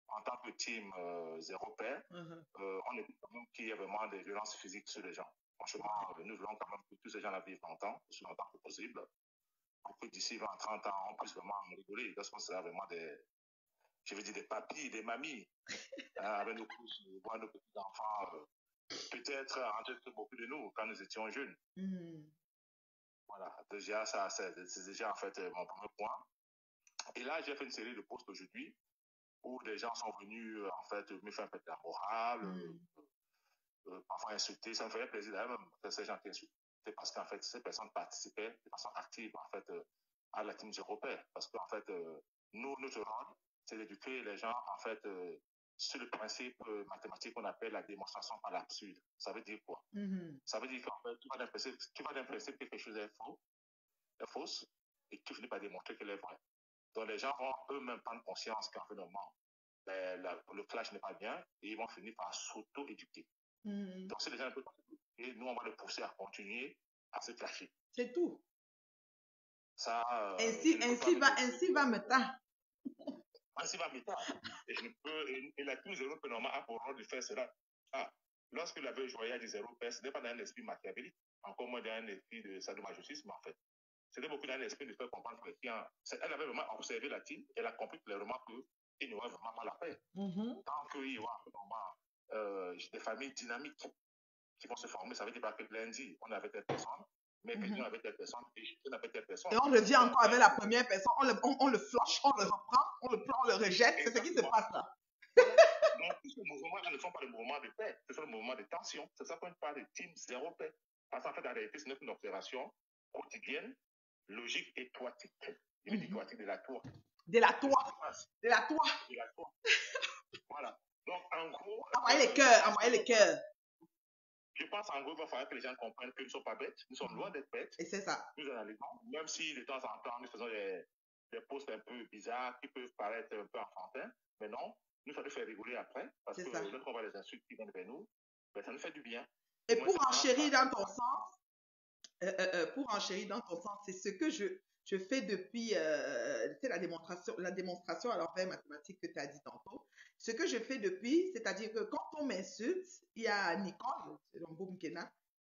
en tant que team zéro paix, on est quand même qu'il y ait vraiment des violences physiques sur les gens. Franchement, nous voulons quand même que tous ces gens-là vivent longtemps, aussi longtemps que possible, pour que d'ici 20, 30 ans, on puisse vraiment rigoler. Lorsqu'on sera vraiment des, je veux dire, des papis, des mamies, avec nos couches, voir nos petits-enfants, peut-être entre beaucoup de nous quand nous étions jeunes. Voilà, déjà, ça, c'est déjà en fait mon premier point. Et là, j'ai fait une série de posts aujourd'hui où des gens sont venus en fait me faire péter la morale, parfois insulter. Ça me ferait plaisir d'ailleurs même que ces gens qui insultent parce qu'en fait, ces personnes participaient de façon active en fait à la team européenne. Parce qu'en fait, nous, notre rôle, c'est d'éduquer les gens en fait sur le principe mathématique qu'on appelle la démonstration par l'absurde. Ça veut dire quoi? Ça veut dire qu'en fait, tu vas d'un principe que quelque chose est faux, est fausse, et tu finis par démontrer qu'elle est vraie. Donc les gens vont eux-mêmes prendre conscience qu'en fait, normalement, le clash n'est pas bien et ils vont finir par s'auto-éduquer. Donc si les gens ne peuvent pas s'auto-éduquer, nous on va les pousser à continuer à se clasher. C'est tout. Ça, ainsi va Meta. Ainsi va Meta. Et la team zéro peut normalement a pour rôle de faire cela. Lorsque la veille joyeuse du zéro paix, ce n'est pas dans un esprit machiavélique, encore moins dans un esprit de sadomasochisme en fait. C'était beaucoup dans un esprit de faire comprendre que elle avait vraiment observé la team, elle a compris clairement qu'il n'y aurait vraiment pas la paix. Tant qu'il y aura vraiment des familles dynamiques qui vont se former, ça veut dire que lundi, on avait telle personne, mercredi, on avait telle personne, et jeudi, on avait telle personne. Et on revient encore avec la première personne, on le flush, on le reprend, on le prend, on le rejette, c'est ce qui se passe là. Donc, tous ces mouvements ne sont pas des mouvements de paix, ce sont des mouvements de tension. C'est ça qu'on parle de team zéro paix. Parce qu'en fait, en réalité, c'est une observation quotidienne, logique et toitique. Je veux dire toitique de la toit. De la toit. De la toit. De la toit. Voilà. Donc, en gros. Envoyez les cœurs. Je pense en gros, il va falloir que les gens comprennent que nous ne sommes pas bêtes. Nous sommes loin d'être bêtes. Et c'est ça. Nous analysons, même si de temps en temps, nous faisons des posts un peu bizarres qui peuvent paraître un peu enfantins. Mais non, nous, ça nous fait rigoler après. Parce que lorsqu'on voit les insultes qui viennent vers nous, ben, ça nous fait du bien. Et pour enchérir dans ton sens, c'est ce que je fais depuis la démonstration à l'envers mathématique que tu as dit tantôt. Ce que je fais depuis, c'est-à-dire que quand on m'insulte, il y a Nicole, c'est Lombo Mkena,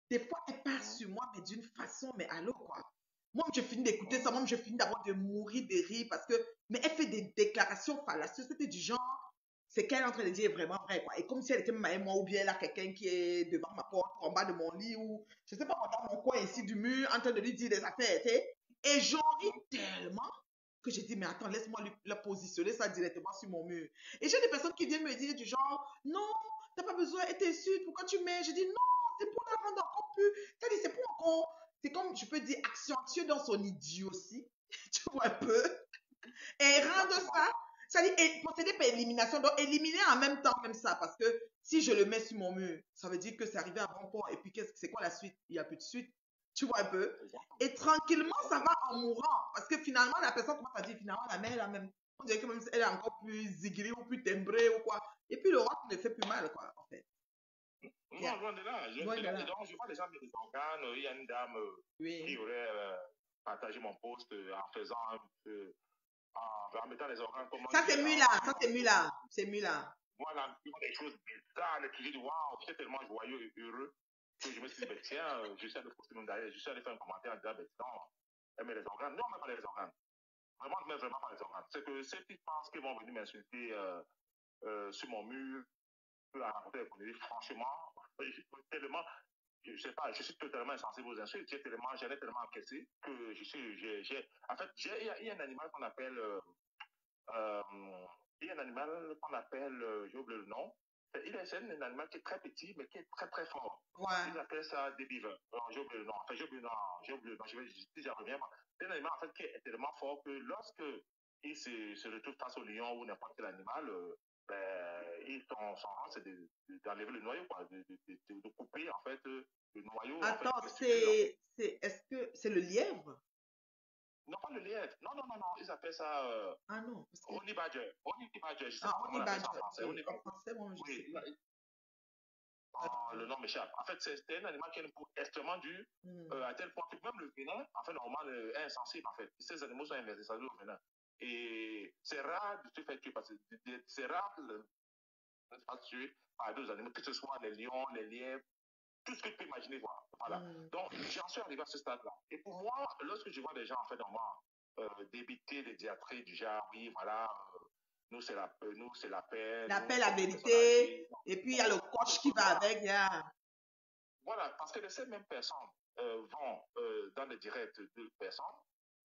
des fois elle passe sur moi, mais d'une façon, mais allô quoi. Moi, je finis d'écouter ça, moi, je finis d'abord de mourir de rire parce que, mais elle fait des déclarations fallacieuses, c'était du genre, c'est qu'elle est en train de dire est vraiment vrai, quoi. Et comme si elle était moi, ou bien là, quelqu'un qui est devant ma porte, en bas de mon lit, ou je sais pas, dans mon coin ici du mur, en train de lui dire des affaires, tu sais. Et j'en ris tellement que j'ai dit, mais attends, laisse-moi la positionner ça directement sur mon mur. Et j'ai des personnes qui viennent me dire du genre, non, t'as pas besoin, elle t'insulte, pourquoi tu mets? Je dis, non, c'est pour la rendre encore plus. C'est-à-dire, c'est pour encore, c'est comme, je peux dire, accentuer dans son idiotie, tu vois un peu, et rendre ça. C'est-à-dire procéder par élimination, donc éliminer en même temps comme ça, parce que si je le mets sur mon mur, ça veut dire que c'est arrivé à bon port, et puis c'est quoi la suite? Il n'y a plus de suite, tu vois un peu. Et tranquillement, ça va en mourant, parce que finalement, la personne commence à dire, finalement, la mère, même, on dirait que même elle est encore plus zigrée ou plus timbrée ou quoi. Et puis le rock ne fait plus mal, quoi, en fait. Non, loin de là. Je vois les gens mettre des organes, il y a une dame qui aurait partagé mon post en faisant en mettant les organes comme ça, c'est Mula. Voilà, des choses bizarres, les clients disent waouh, c'est tellement joyeux et heureux que je me suis dit, ben, tiens, je suis allé poster même derrière, je suis allé faire un commentaire en disant, ben, non, elle met les organes. Non, mais pas les organes. Vraiment, je ne mets vraiment pas les organes. C'est que ceux qui pensent qu'ils vont venir m'insulter sur mon mur, à raconter les conneries, franchement, tellement, je sais pas, je suis totalement insensible aux insultes, j'en ai tellement encaissé que en fait, il y a un animal qu'on appelle, j'ai oublié le nom, c'est un animal qui est très petit, mais qui est très très fort. Ouais. Ils appellent ça des beavers. J'ai oublié le nom. Enfin, j'ai oublié le nom. Si j'en reviens, c'est un animal en fait qui est tellement fort que lorsque il se retrouve face au lion ou n'importe quel animal, son rang, c'est d'enlever le noyau, quoi, de couper en fait le le noyau, en fait, Attends, restitue. est-ce que c'est le lièvre? Non, pas le lièvre. Non, non, non, non. Ils appellent ça Ah non, parce que... honey badger. Honey badger. Je ne sais Ah, pas comment honey on appelle ça en badger, français. ok. Honey En badger. français, moi, je sais Oui. pas. Le nom m'échappe. En fait, c'est un animal qui a une peau extrêmement dure, à tel point que même le venin, en fait, normalement, est insensible, en fait. Ces animaux sont insensibles au venin. Et c'est rare de se faire tuer, parce que c'est rare de se faire tuer par d'autres animaux, que ce soit les lions, les lièvres, tout ce que tu peux imaginer voir. Voilà. Donc, j'en suis arrivé à ce stade-là. Et pour moi, lorsque je vois des gens, en fait, normalement, débiter des diatribes du genre, oui, voilà, nous, c'est la paix, La nous, paix, la c'est les personnes vérité, âgées. et puis il y a le coach qui va avec, Voilà, parce que ces mêmes personnes vont dans les directs de personnes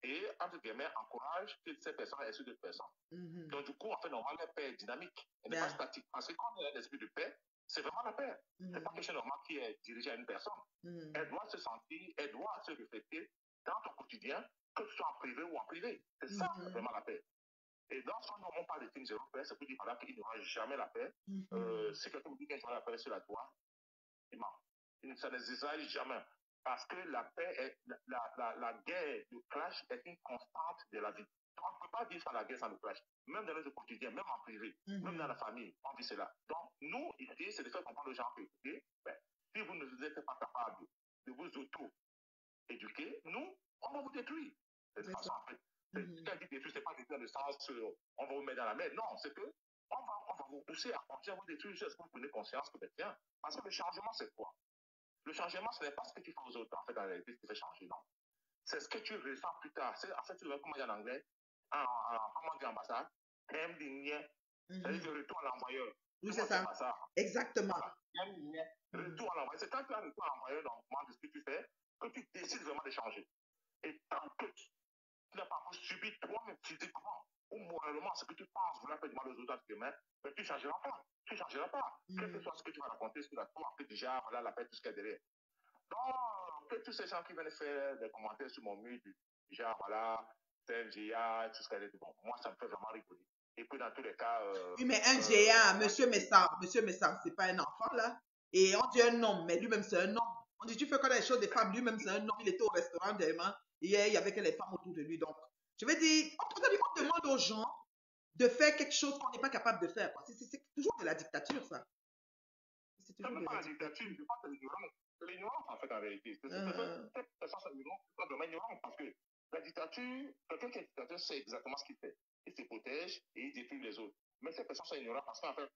et, entre guillemets, encouragent que ces personnes insultent d'autres personnes. Donc, du coup, en fait, normalement, la paix est dynamique. Elle n'est pas statique. Parce que quand il y a un esprit de paix, c'est vraiment la paix. C'est pas quelque chose normal qui est dirigé à une personne. Elle doit se sentir, elle doit se refléter dans ton quotidien, que ce soit en privé ou en privé. C'est ça, vraiment la paix. Et dans ce moment, on parle de Team Zéro Paix, c'est pour dire par là qu'il n'y aura jamais la paix. Si quelqu'un me dit qu'il y aura la paix sur la toile, il ment. Ça n'existera jamais. Parce que la paix, la guerre, le clash est une constante de la vie. Donc, on ne peut pas vivre sans la guerre, sans le clash. Même dans notre quotidien, même en privé, même dans la famille, on vit cela. Donc, nous, ici, c'est de faire comprendre aux gens que, écoutez, si vous ne êtes pas capable de vous auto-éduquer, nous, on va vous détruire. De toute façon, en fait, quand je dis détruire, ce n'est pas détruire dans le sens on va vous mettre dans la mer. Non, c'est que on va vous pousser à continuer à vous détruire jusqu'à ce que vous preniez conscience que, tiens, parce que le changement, c'est quoi? Le changement, ce n'est pas ce que tu fais aux autres, en fait, dans la réalité, qui fait changer, non. C'est ce que tu ressens plus tard. En fait, tu vois comment dire en anglais, comment dire ambassade, c'est-à-dire le retour à l'envoyeur. Oui, c'est ça. Exactement. Voilà. Retour à l'envoyeur. C'est quand tu as un retour à l'envoyeur dans le moment de ce que tu fais, que tu décides vraiment de changer. Et tant que tu n'as pas subi toi-même physiquement ou moralement ce que tu penses vouloir faire du mal aux autres demain, mais tu ne changeras pas. Tu ne changeras pas. Quel que soit ce que tu vas raconter sur la toi, que déjà, voilà, la paix, tout ce qu'il y a derrière. Donc, que tous ces gens qui viennent faire des commentaires sur mon mur, du genre, voilà, c'est un GA, tout ce qu'il y a derrière, bon, moi, ça me fait vraiment rigoler. Et puis, dans tous les cas. Oui, mais un GA, monsieur Messam, c'est pas un enfant, là. Et on dit un homme, mais lui-même, c'est un homme. On dit, tu fais quoi des choses des femmes, lui-même, c'est un homme. Il était au restaurant demain. Hier, il y avait que les femmes autour de lui. Donc, je veux dire, on demande aux gens de faire quelque chose qu'on n'est pas capable de faire. C'est toujours de la dictature, ça. C'est même pas la dictature, je pense que c'est l'ignorance. C'est l'ignorance, en fait, en réalité. C'est vraiment ignorant parce que la dictature, quelqu'un qui est dictateur sait exactement ce qu'il fait. Il se protège et il détruit les autres. Mais ces personnes sont ignorantes parce qu'en fait,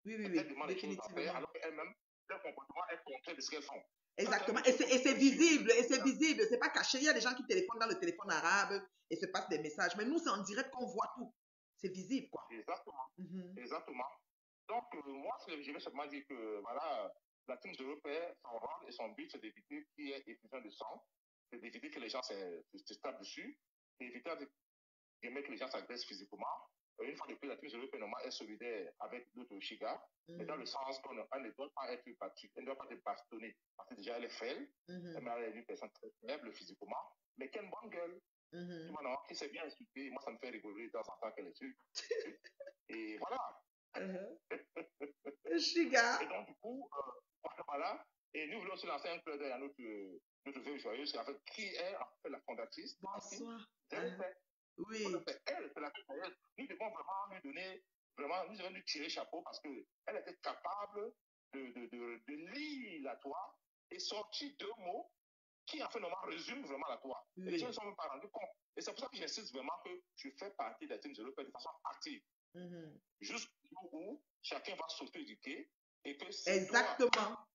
elles demandent des choses à faire alors qu'elles-mêmes, leur comportement est contraire de ce qu'elles font. Exactement. Et c'est visible. Et c'est visible. C'est pas caché. Il y a des gens qui téléphonent dans le téléphone arabe et se passent des messages. Mais nous, c'est en direct qu'on voit tout. C'est visible, quoi. Exactement. Exactement. Donc, moi, je vais seulement dire que, voilà, la Team Zéro Paix, son rôle et son but, c'est d'éviter qu'il y ait effusion de sang, c'est d'éviter que les gens se tapent dessus, d'éviter que les gens s'agressent physiquement. Une fois de plus, la Team Zéro Paix, normalement, est solidaire avec d'autres Shiga, mais dans le sens qu'on ne doit pas être battu, elle ne doit pas être bastonnée, parce que déjà, elle est faible, elle est une personne très faible physiquement, mais qui a une bonne gueule. Qui s'est bien insulté, moi, ça me fait rigoler de temps en temps qu'elle est dessus. Et voilà. Chiga. Et donc, du coup, voilà. Et nous voulons aussi lancer un clin d'œil à notre vieille joyeuse, en fait, qui est en fait la fondatrice. Bonsoir. Oui. Elle, c'est la joyeuse. Nous devons vraiment lui donner, nous devons lui tirer chapeau parce qu'elle était capable de lire la Torah et sortir deux mots qui, en fait, normalement, résument vraiment la Torah. Et les gens ne sont même pas rendus compte. Et c'est pour ça que j'insiste vraiment que je fais partie de la Team Zéro Paix de façon active. Jusqu'au jour où chacun va s'auto-éduquer et que si exactement. Toi,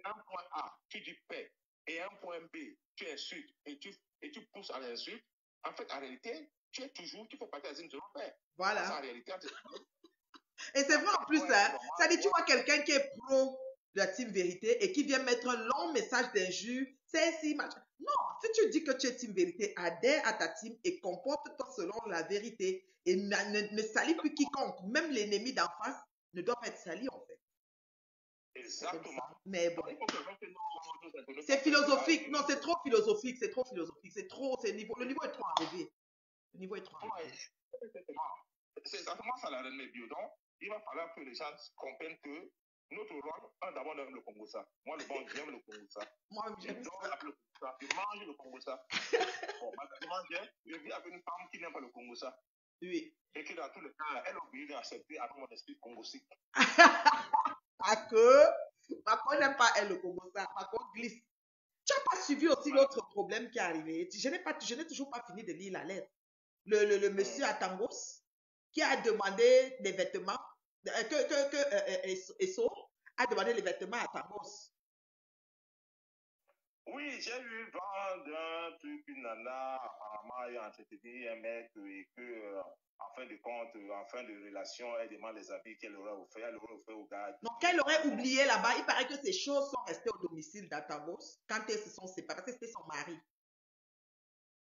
un point A, tu dis paix, et un point B, tu insultes et tu pousses à l'insulte, en fait, en réalité, tu fais partie de la Team Zéro Paix. Voilà. En réalité, et c'est vrai en plus, hein, ça dit, tu vois quelqu'un qui est pro de la Team Vérité et qui vient mettre un long message d'injure, c'est si machin. Non, si tu dis que tu es Team Vérité, adhère à ta team et comporte-toi selon la vérité et ne salis plus quiconque. Même l'ennemi d'en face ne doit pas être sali en fait. Exactement. Mais bon. C'est philosophique. Non, c'est trop philosophique. C'est trop, le niveau est trop élevé. Le niveau est trop élevé. C'est exactement ça la reine bio. Donc, il va falloir que les gens comprennent que Notre roi, d'abord, on aime le Congo-ça. Moi, le bon, j'aime le Congo-ça. Moi, Je j'aime dors ça. avec le Congo-ça. Je mange le Congo-ça. Bon, malheureusement, je vis avec une femme qui n'aime pas le Congo-ça. Oui. Et qui, dans tous les cas, elle est obligée d'accepter avec mon esprit congosique. Parce que n'aime pas elle, le Congo-ça. Parce qu'on glisse. Tu n'as pas suivi aussi l'autre problème qui est arrivé. Je n'ai toujours pas fini de lire la lettre. Le monsieur à Tangos qui a demandé des vêtements, Esso a demandé les vêtements à Tangos. Oui, j'ai eu vent d'un truc, une nana, apparemment, il a entretenu un mec et que, en fin de compte, en fin de relation, elle demande les habits qu'elle aurait offert au gars. Donc, qu'elle aurait oublié là-bas. Il paraît que ces choses sont restées au domicile d'Atangos quand elles se sont séparées, parce que c'était son mari.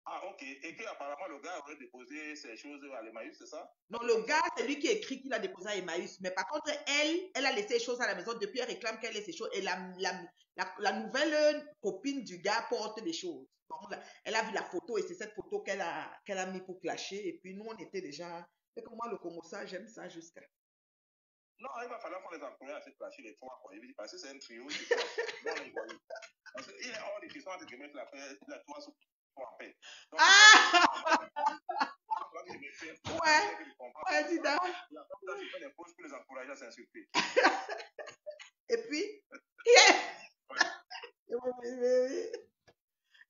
Ah, ok. Et qu'apparemment, le gars aurait déposé ces choses à l'Emmaüs, c'est ça? Non, le gars, c'est lui qui écrit qu'il a déposé à Emmaüs. Mais par contre, elle a laissé les choses à la maison. Depuis, elle réclame qu'elle laisse ses choses. Et la nouvelle copine du gars porte des choses. Donc, elle a vu la photo et c'est cette photo qu'elle a mis pour clasher. Et puis, nous, on était déjà... C'est comme moi, le Congo, ça, j'aime ça jusqu'à... Non, il va falloir qu'on les encourage à se clasher les trois, quoi. Parce que c'est un trio. Parce qu'il est hors de question de mettre la toi sous en paix. Donc, ouais, dis donc. Je fais des pauses pour les encourager à s'insulter. Et puis,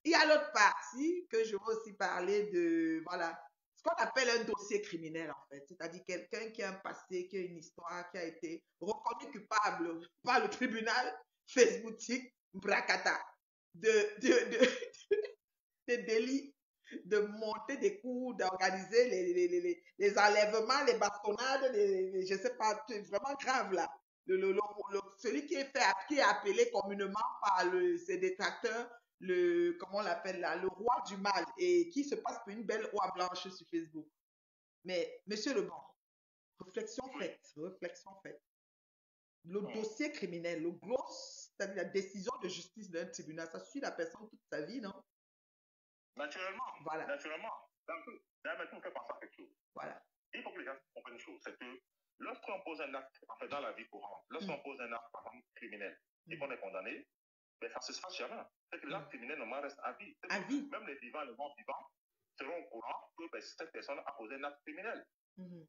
il y a l'autre partie que je veux aussi parler de, voilà, ce qu'on appelle un dossier criminel, en fait. C'est-à-dire quelqu'un qui a un passé, qui a une histoire, qui a été reconnu coupable par le tribunal Facebookique Brakata de délits, de monter des coups, d'organiser les enlèvements, les bastonnades, je ne sais pas, c'est vraiment grave là. Celui qui est appelé communément par ses détracteurs, comment on l'appelle là, le roi du mal, et qui se passe pour une belle oie blanche sur Facebook. Mais, monsieur Lebon, réflexion faite. Le dossier criminel, le gros, c'est-à-dire la décision de justice d'un tribunal, ça suit la personne toute sa vie, non? Naturellement. Voilà. Naturellement. Donc, là, maintenant, on fait penser à quelque chose. Voilà. Il faut que les gens comprennent une chose, c'est que lorsqu'on pose un acte, en fait, dans la vie courante, lorsqu'on pose un acte, par exemple, criminel, et qu'on est condamné, ben, ça ne se passe jamais. C'est que l'acte criminel, normalement, reste à vie. À vie. Même les vivants, les morts-vivants, seront au courant que ben, cette personne a posé un acte criminel.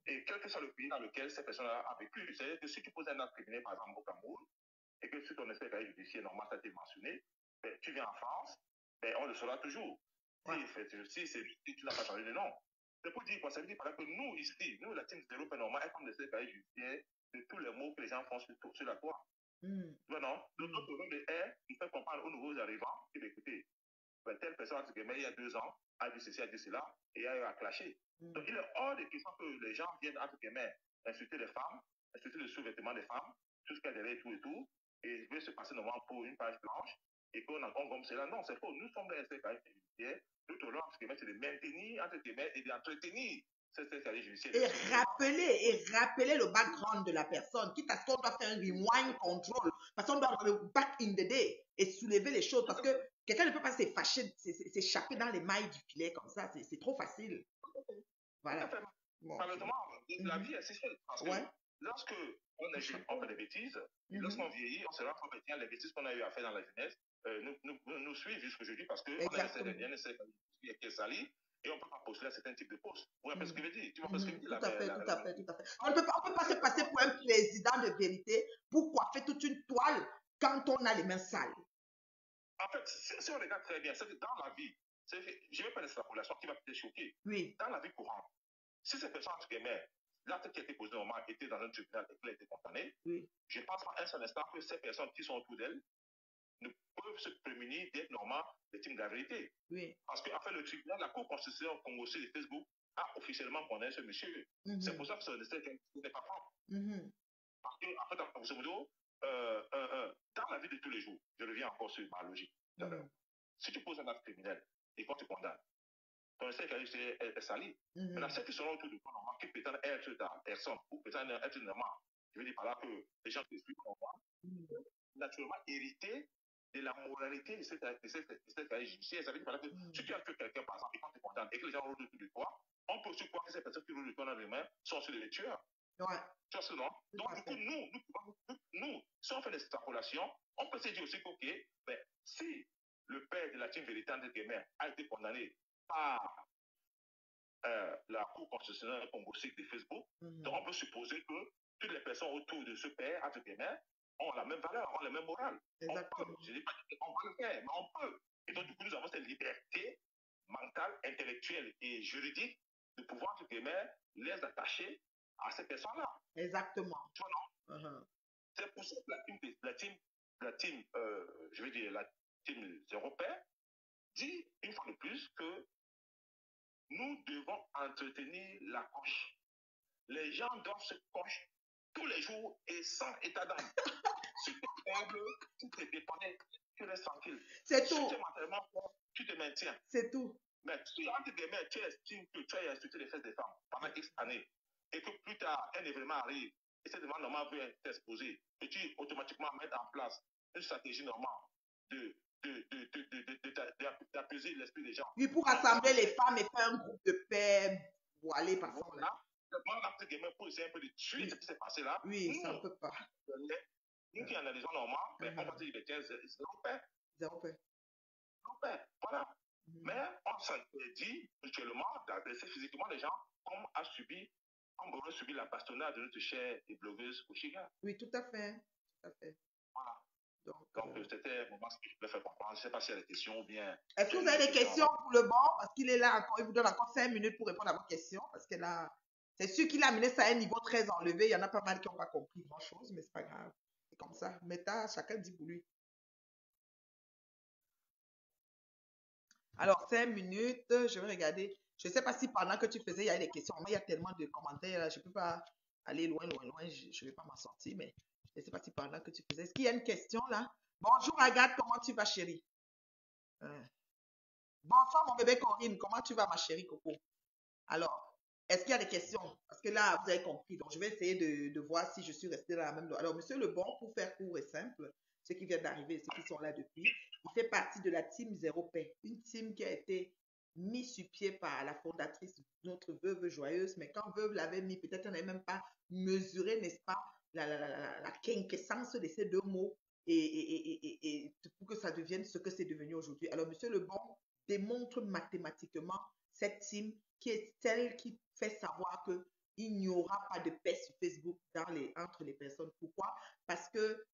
Et quel que soit le pays dans lequel cette personne a vécu, c'est-à-dire que si tu poses un acte criminel, par exemple, au Cameroun, et que sur ton espèce de judiciaire normal, ça a été mentionné, ben, tu viens en France, ben, on le saura toujours. Si tu n'as pas changé de nom. C'est pour dire quoi? Ça veut dire que nous, ici, nous, la team zéro normal, est comme des services judiciaires de tous les mots que les gens font sur la toile. Non? Donc, notre nom de R, il fait comprendre aux nouveaux arrivants que, écoutez, ben, telle personne, entre guillemets, il y a 2 ans, a dit ceci, a dit cela, et a eu à clasher. Donc, il est hors de question que les gens viennent, entre guillemets, insulter les femmes, insulter le sous-vêtement des femmes, tout ce qu'il y a derrière et il veut se passer normalement pour une page blanche, et qu'on en comme cela. Non, c'est faux. Nous sommes des services judiciaires. Notre rôle, entre guillemets, c'est de maintenir, entre guillemets, et d'entretenir ces services judiciaires. Et rappeler le background de la personne, quitte à ce qu'on doit faire un rewind control, parce qu'on doit le back in the day et soulever les choses, parce que quelqu'un ne peut pas s'échapper dans les mailles du filet comme ça, c'est trop facile. Voilà. Bon. Malheureusement, la vie est si seule, parce que lorsque on est jeune, on fait des bêtises, et lorsqu'on vieillit, on se rend compte que les bêtises qu'on a eu à faire dans la jeunesse nous suivent jusqu'aujourd'hui parce qu'on a un essai qui est sali et on ne peut pas postuler à certains types de postes. Vous voyez ce que je veux dire? Tu vois ce que je veux dire? Tout à fait. On ne peut pas se passer pour un président de vérité pour coiffer toute une toile quand on a les mains sales. En fait, si on regarde très bien, c'est que dans la vie, je ne vais pas l'extrapolation qui va peut-être choquer. Oui. Dans la vie courante, si cette personne, entre guillemets, l'acte qui a été posé au moment était dans un tribunal et qu'elle a été condamnée, je ne pense pas un seul instant que ces personnes qui sont autour d'elle ne peuvent se prémunir d'être normalement des teams de la vérité. Parce qu'en fait, le tribunal, la Cour constitutionnelle congolaise de Facebook a officiellement condamné ce monsieur. C'est pour ça que ce n'est pas propre. Parce qu'en fait, en grosso modo, dans la vie de tous les jours, je reviens encore sur ma logique. Si tu poses un acte criminel et qu'on te condamne, ton essai est sali. Maintenant, ceux qui seront autour de toi, normalement, qui prétendent être ta personne ou prétendent être normal, je veux dire par là que les gens qui expliquent naturellement hériter de la moralité de cette carrière judiciaire. Ça veut dire par là que si tu as tué quelqu'un, par exemple, et qu'on te condamne et que les gens roulent autour de toi, on peut aussi croire que ces personnes qui roulent autour de toi dans les mains sont ceux des tueurs. Ouais, Tu vois ce non? tout Donc, à du coup, fait. nous, si on fait des extrapolations, on peut se dire aussi que, OK, ben, si le père de la team vérité entre guillemets a été condamné par la Cour constitutionnelle congolaise de Facebook, donc on peut supposer que toutes les personnes autour de ce père, entre guillemets, ont la même valeur, ont la même morale. Exactement. On peut. Je ne dis pas qu'on va le faire, mais on peut. Et donc, du coup, nous avons cette liberté mentale, intellectuelle et juridique de pouvoir, entre guillemets, les attacher à ces personnes-là. Exactement. Tu vois, non? C'est pour ça que je veux dire, la team européenne dit une fois de plus que nous devons entretenir la coche. Les gens doivent se cocher tous les jours et sans état d'âme. Si tu es faible, tu te dépendais, tu restes tranquille. C'est Si tout. tu es mentalement fort, tu te maintiens. C'est tout. Mais si entre guillemets, tu estimes que tu as insulté les fesses des femmes pendant X années et que plus tard, un événement arrive et cet événement normal veut t'exposer, et tu automatiquement mettre en place une stratégie normale d'apaiser l'esprit des gens. Oui, pour rassembler les femmes et faire un groupe de paix voilé par ça. Voilà. Entre guillemets, pour essayer un peu de tuer ce qui s'est passé là. Oui, ça ne peut pas. Nous qui analysons normalement, on va dire les 15 zéro paix. Zéro paix. Zéro paix. Voilà. Mais on s'interdit mutuellement d'agresser physiquement les gens comme on aurait subi la bastonnade de notre chère et blogueuse Kouchiga. Oui, tout à fait. Tout à fait. Voilà. Donc c'était un moment que je voulais faire comprendre. Je ne sais pas s'il y a des questions ou bien. Est-ce que vous avez des questions pour le banc? Parce qu'il est là encore, il vous donne encore 5 minutes pour répondre à vos questions. Parce que là, c'est sûr qu'il a amené ça à un niveau très enlevé. Il y en a pas mal qui n'ont pas compris grand-chose, mais c'est pas grave. C'est comme ça. Méta, chacun dit pour lui. Alors, 5 minutes, je vais regarder. Je ne sais pas si pendant que tu faisais, il y a des questions. Moi, il y a tellement de commentaires, là, je ne peux pas aller loin. Je ne vais pas m'en sortir, mais je ne sais pas si pendant que tu faisais. Est-ce qu'il y a une question là? Bonjour Agathe, comment tu vas, chérie? Bonsoir mon bébé Corinne, comment tu vas, ma chérie Coco? Alors, est-ce qu'il y a des questions? Parce que là, vous avez compris. Donc, je vais essayer de voir si je suis restée dans la même. Alors, monsieur Lebon, pour faire court et simple, ceux qui viennent d'arriver, ceux qui sont là depuis, il fait partie de la team Zéro Paix, une team qui a été mise sur pied par la fondatrice, notre veuve joyeuse. Mais quand veuve l'avait mis, peut-être on n'avait même pas mesuré, n'est-ce pas, la quintessence de ces deux mots et pour que ça devienne ce que c'est devenu aujourd'hui. Alors, monsieur Lebon démontre mathématiquement cette team qui est celle qui fait savoir qu'il n'y aura pas de paix sur Facebook entre les personnes. Pourquoi? Parce que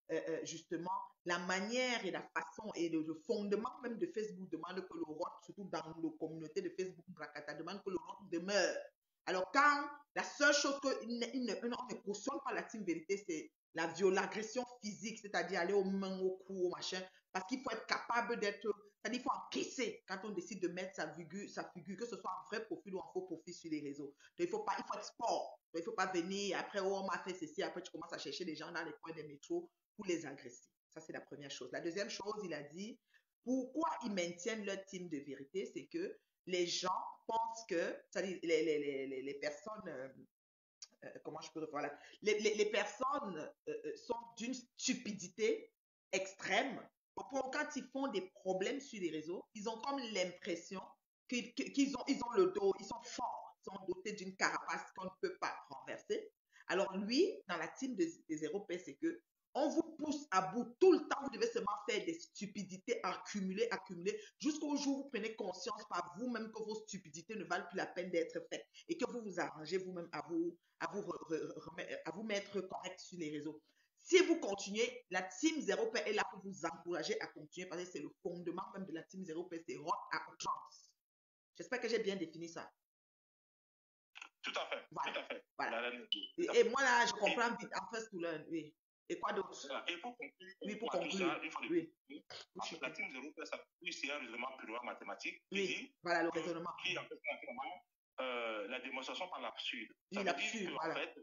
justement, la manière et la façon et le fondement même de Facebook demande que le ROT, surtout dans nos communautés de Facebook, Brakata, demande que le ROT demeure. Alors quand la seule chose qu'on ne cautionne pas la team vérité, c'est l'agression physique, c'est-à-dire aller aux mains, au cou, au machin, parce qu'il faut être capable d'être, c'est-à-dire il faut encaisser quand on décide de mettre sa figure, que ce soit un vrai profil ou un faux profil sur les réseaux. Donc il faut être sport. Donc il ne faut pas venir après, oh, on m'a fait ceci, après tu commences à chercher les gens dans les coins des métros pour les agresser. Ça, c'est la première chose. La deuxième chose, il a dit, pourquoi ils maintiennent leur team de vérité, c'est que les gens pensent que, c'est-à-dire les personnes, comment je peux refaire là, les personnes sont d'une stupidité extrême. Au point où quand ils font des problèmes sur les réseaux, ils ont comme l'impression qu'ils ont le dos, ils sont forts, ils sont dotés d'une carapace qu'on ne peut pas renverser. Alors lui, dans la team des Européens, c'est que on vous pousse à bout tout le temps. Vous devez seulement faire des stupidités accumulées, jusqu'au jour où vous prenez conscience par vous-même que vos stupidités ne valent plus la peine d'être faites et que vous vous arrangez vous-même à vous mettre correct sur les réseaux. Si vous continuez, la team Zéro Paix est là pour vous encourager à continuer parce que c'est le fondement même de la team Zéro Paix, c'est rock à outrance. J'espère que j'ai bien défini ça. Tout à fait. Voilà. Tout à fait. Voilà. Et moi là, je comprends vite en first to learn. Oui. Et quoi d'autre? Et pour conclure, oui, pour conclure. Ça, il faut oui. La team Zéro Paix s'appuie sur un raisonnement purement mathématique. Oui, dit voilà le raisonnement. Qui en fait la démonstration par l'absurde. Ça oui, veut dire que, voilà. en fait,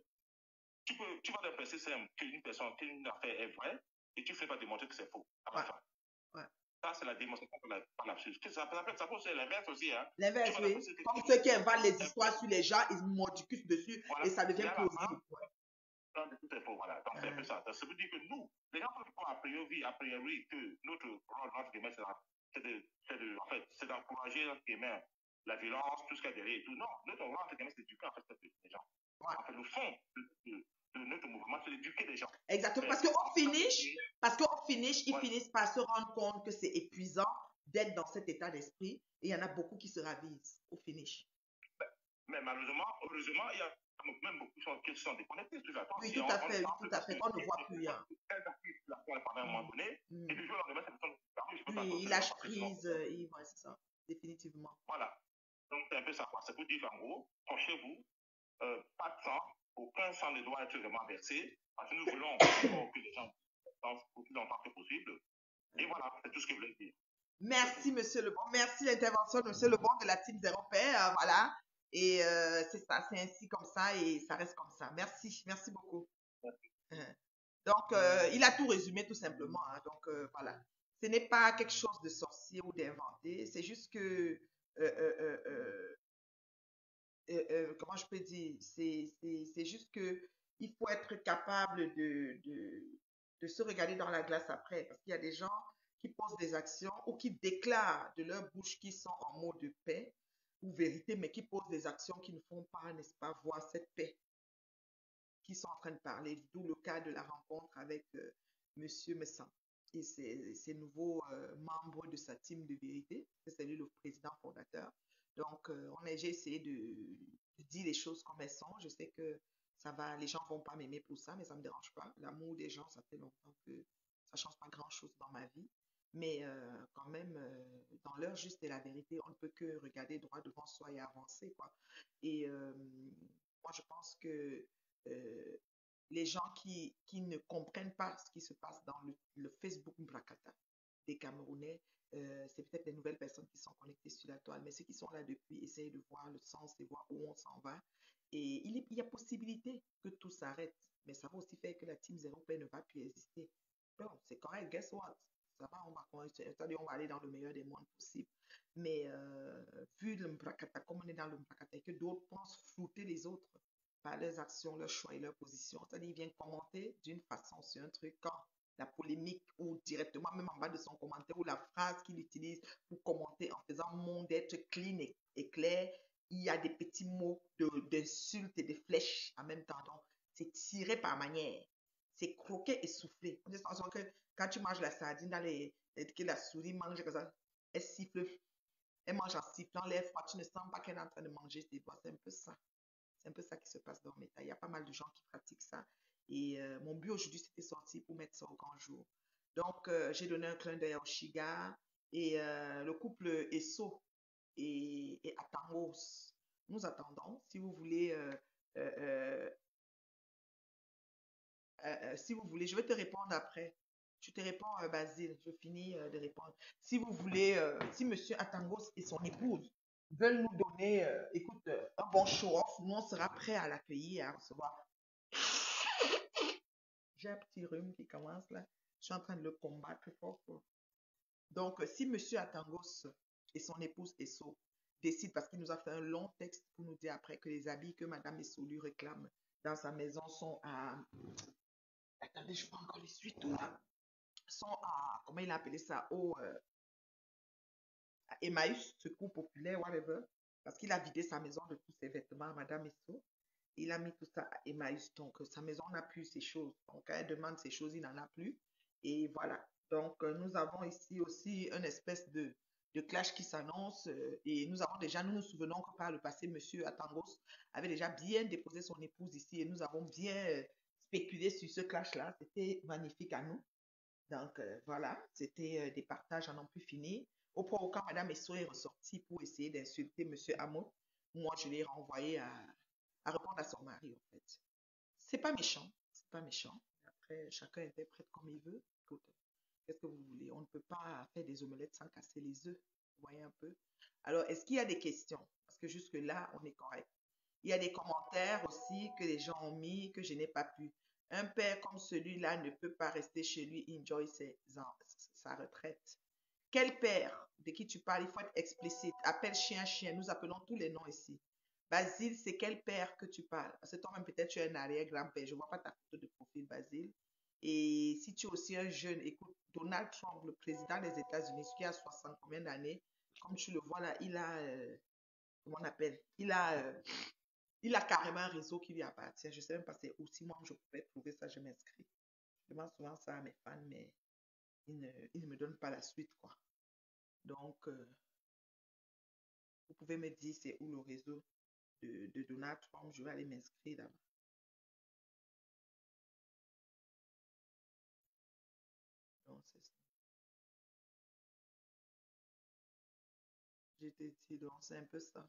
tu vas d'un principe simple qu'une affaire est vraie et tu ne fais pas démontrer que c'est faux à la fin. Ouais. Ça, c'est la démonstration par l'absurde. Ça peut ser l'inverse aussi. Hein. L'inverse, oui. Comme ceux qui inventent les histoires sur les gens, ils mordicusent dessus et ça devient plausible. Tout est faux, voilà. Donc, c'est un peu ça. Ça veut dire que nous, les gens peuvent croire a priori que notre rôle, c'est d'encourager la violence, tout ce qu'il y a derrière et tout. Non, notre rôle, c'est d'éduquer en fait les gens. Ouais. En fait, le fond de notre mouvement, c'est d'éduquer les gens. Exactement, parce qu'au finish, ils finissent par se rendre compte que c'est épuisant d'être dans cet état d'esprit et il y en a beaucoup qui se ravisent au finish. Mais malheureusement, heureusement, il y a même beaucoup de gens qui sont déconnectés. Oui, tout à fait, on ne voit plus rien. Pendant un moment donné, et du jour au lendemain, cette personne disparu. Oui, il lâche prise, ouais, c'est ça, définitivement. Voilà, donc c'est un peu ça, quoi. C'est pour dire qu'en gros, prochez-vous, pas de sang, aucun sang ne doit être vraiment versé, parce que nous voulons encore que les gens pensent au plus longtemps que possible. Et voilà, c'est tout ce que je voulais dire. Merci, monsieur Lebon. Merci l'intervention de monsieur Lebon de la team Zéro Paix. Voilà. Et c'est ça, c'est ainsi comme ça et ça reste comme ça. Merci, merci beaucoup. Donc, il a tout résumé tout simplement. Hein. Donc, voilà. Ce n'est pas quelque chose de sorcier ou d'inventé. C'est juste que, comment je peux dire, c'est juste que il faut être capable de se regarder dans la glace après. Parce qu'il y a des gens qui posent des actions ou qui déclarent de leur bouche qu'ils sont en mode de paix ou vérité, mais qui posent des actions qui ne font pas, n'est-ce pas, voir cette paix qui sont en train de parler. D'où le cas de la rencontre avec Monsieur Messan et ses nouveaux membres de sa team de vérité. C'est lui le président fondateur. Donc, j'ai essayé de dire les choses comme elles sont. Je sais que ça va, les gens vont pas m'aimer pour ça, mais ça me dérange pas. L'amour des gens, ça fait longtemps que ça change pas grand-chose dans ma vie. Mais quand même, dans l'heure juste de la vérité, on ne peut que regarder droit devant soi et avancer, quoi. Et moi, je pense que les gens qui ne comprennent pas ce qui se passe dans le Facebook Mbrakata des Camerounais, c'est peut-être les nouvelles personnes qui sont connectées sur la toile, mais ceux qui sont là depuis essayent de voir le sens et voir où on s'en va. Et il y a possibilité que tout s'arrête, mais ça va aussi faire que la team Zéro Paix ne va plus exister. Bon, c'est correct, guess what? Ça va, on va aller dans le meilleur des mondes possible. Mais vu le Mbrakata, comme on est dans le Mbrakata et que d'autres pensent flouter les autres par leurs actions, leurs choix et leurs positions, c'est-à-dire ils viennent commenter d'une façon sur un truc quand la polémique ou directement même en bas de son commentaire ou la phrase qu'il utilise pour commenter en faisant monde d'être clean et clair, il y a des petits mots d'insultes et de flèches en même temps. Donc, c'est tiré par manière. C'est croqué et soufflé. On dit que quand tu manges la sardine, que la souris mange comme ça, elle siffle, elle mange en sifflant les fois, tu ne sens pas qu'elle est en train de manger tes doigts. C'est un peu ça. C'est un peu ça qui se passe dans Meta. Il y a pas mal de gens qui pratiquent ça. Et mon but aujourd'hui, c'était sorti pour mettre ça au grand jour. Donc, j'ai donné un clin d'œil à Oshiga et le couple Esso et Atangos. Nous attendons. Si vous voulez, si vous voulez, je vais te répondre après. Je te réponds, Basile. Je finis de répondre. Si vous voulez, si Monsieur Atangos et son épouse veulent nous donner, écoute, un bon show-off, nous, on sera prêts à l'accueillir et à recevoir. J'ai un petit rhume qui commence là. Je suis en train de le combattre fort. Donc, si Monsieur Atangos et son épouse Esso décident, parce qu'il nous a fait un long texte pour nous dire après que les habits que Madame Esso lui réclame dans sa maison sont à... Attendez, je peux encore les suivre tout là. Sont à... Comment il a appelé ça? À Emmaüs, secours populaire, whatever. Parce qu'il a vidé sa maison de tous ses vêtements à Madame Esso. Il a mis tout ça à Emmaüs. Donc, sa maison n'a plus ses choses. Donc, quand elle demande ses choses, il n'en a plus. Et voilà. Donc, nous avons ici aussi une espèce de clash qui s'annonce. Et nous nous souvenons que par le passé, Monsieur Atangos avait déjà bien déposé son épouse ici. Et nous avons bien spéculé sur ce clash-là. C'était magnifique à nous. Donc, voilà. C'était des partages à n'en plus finir. Au point où quand Madame Esso est ressortie pour essayer d'insulter Monsieur Hamoud, moi, je l'ai renvoyé à répondre à son mari, en fait. C'est pas méchant, c'est pas méchant. Après, chacun interprète comme il veut. Écoute, qu'est-ce que vous voulez? On ne peut pas faire des omelettes sans casser les œufs. Vous voyez un peu? Alors, est-ce qu'il y a des questions? Parce que jusque-là, on est correct. Il y a des commentaires aussi que les gens ont mis que je n'ai pas pu. Un père comme celui-là ne peut pas rester chez lui, enjoy sa retraite. Quel père de qui tu parles? Il faut être explicite. Appelle chien, chien. Nous appelons tous les noms ici. Basile, c'est quel père que tu parles? Parce que toi-même, peut-être tu es un arrière-grand-père. Je ne vois pas ta photo de profil, Basile. Et si tu es aussi un jeune, écoute, Donald Trump, le président des États-Unis, qui a 60 combien d'années, comme tu le vois là, il a, comment on appelle? Il a carrément un réseau qui lui appartient. Je ne sais même pas c'est où. Si moi, je pouvais trouver ça, je m'inscris. Je demande souvent ça à mes fans, mais ils ne me donnent pas la suite, quoi. Donc, vous pouvez me dire c'est où le réseau de Donald Trump. Je vais aller m'inscrire là-bas. Donc, c'est ça. Je t'ai dit, donc c'est un peu ça.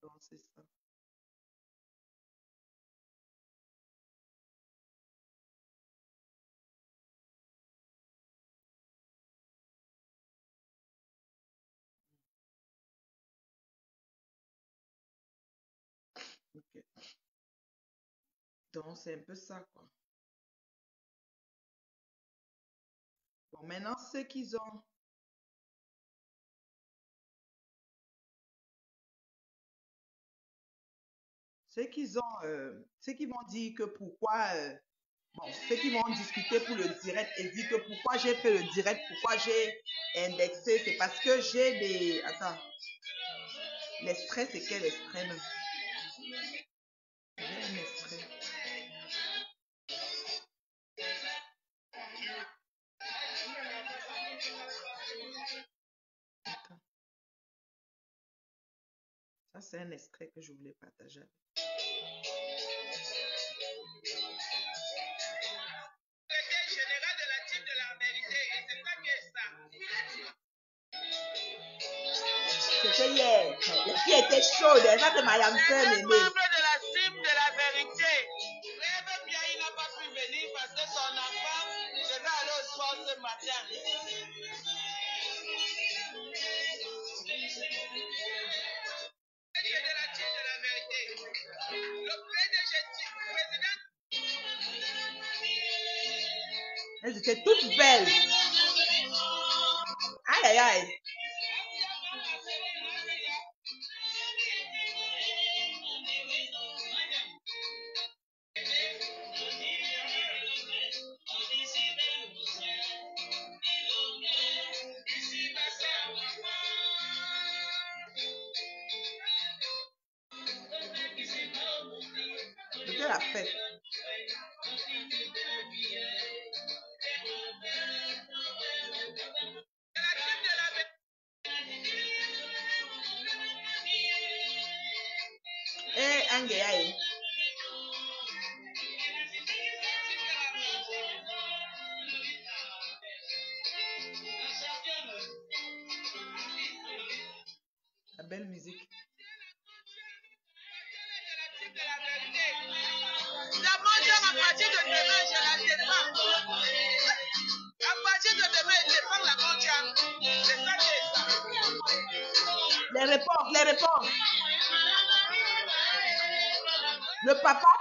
Donc, c'est ça. Ok. Donc, c'est un peu ça, quoi. Bon, maintenant, ceux qu'ils ont... Ceux qui vont dire que pourquoi... bon, ceux qui vont discuter pour le direct et dire que pourquoi j'ai fait le direct, pourquoi j'ai indexé, c'est parce que j'ai des... Attends. L'extrait, c'est quel extrait même? J'ai un extrait. Attends. Ça, c'est un extrait que je voulais partager avec. Général de la team de la vérité, et c'est ça qui est ça. C'était hier. Les filles étaient chaudes. Ça, c'est Madame Sœur Mémé. Membre de la team de la vérité. Rêve bien, il n'a pas pu venir parce que son enfant devait aller au sport ce matin. De la team de la vérité. Le président. Elles étaient toutes belles. Aïe, aïe, aïe. C'était la fête. Eh, Angeaï. La belle musique. La mondiale à partir de demain, je la défends. À partir de demain, je défends la mondiale. C'est ça qui est ça. Les réponses, les réponses. Le papa.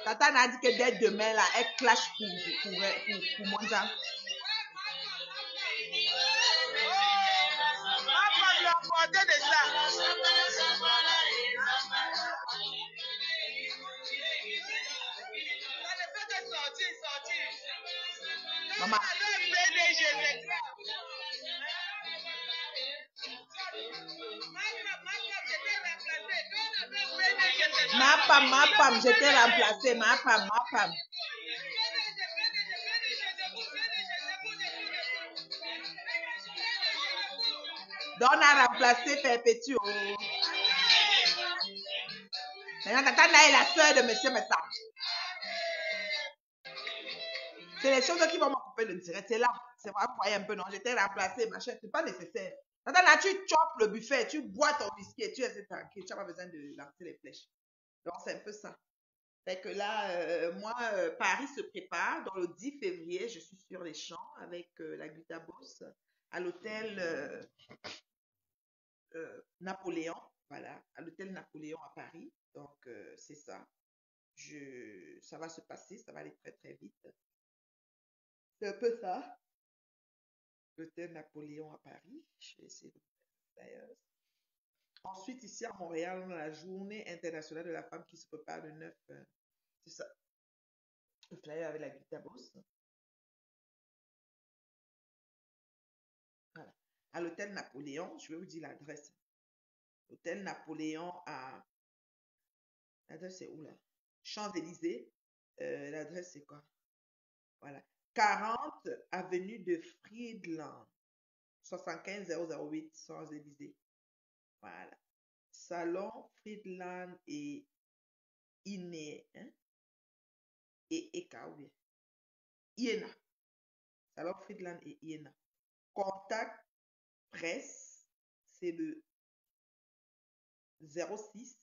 Tata a dit que dès demain, là, elle clash pour Monza. Papa lui a apporté de ça. Maman. Ma femme, je t'ai remplacé, ma femme. Donc on a remplacé Perpétue. Maintenant, Tata Naï est la sœur de Monsieur Messa. C'est les choses qui vont me couper le direct. C'est là. C'est vrai, vous voyez un peu, non? J'étais remplacée, machin. C'est pas nécessaire. Tata Naï, tu chopes le buffet, tu bois ton whisky et tu es tranquille. Tu n'as pas besoin de lancer les flèches. Donc, c'est un peu ça. Fait que là, moi, Paris se prépare. Dans le 10 février, je suis sur les champs avec la Guita Boss à l'hôtel Napoléon. Voilà, à l'hôtel Napoléon à Paris. Donc, c'est ça. Ça va se passer, ça va aller très, très vite. C'est un peu ça. L'hôtel Napoléon à Paris. Je vais essayer de faire d'ailleurs. Ensuite, ici à Montréal, on a la journée internationale de la femme qui se prépare le 9. C'est ça. Le flyer avec la Guitabos. Voilà. À l'hôtel Napoléon, je vais vous dire l'adresse. L'hôtel Napoléon à... L'adresse c'est où là? Champs-Élysées. L'adresse c'est quoi? Voilà. 40 avenue de Friedland. 75 008 Champs-Élysées. Voilà. Salon Friedland et Iné. Hein? Et Eka ou bien? Iéna. Salon Friedland et Iéna. Contact presse, c'est le 06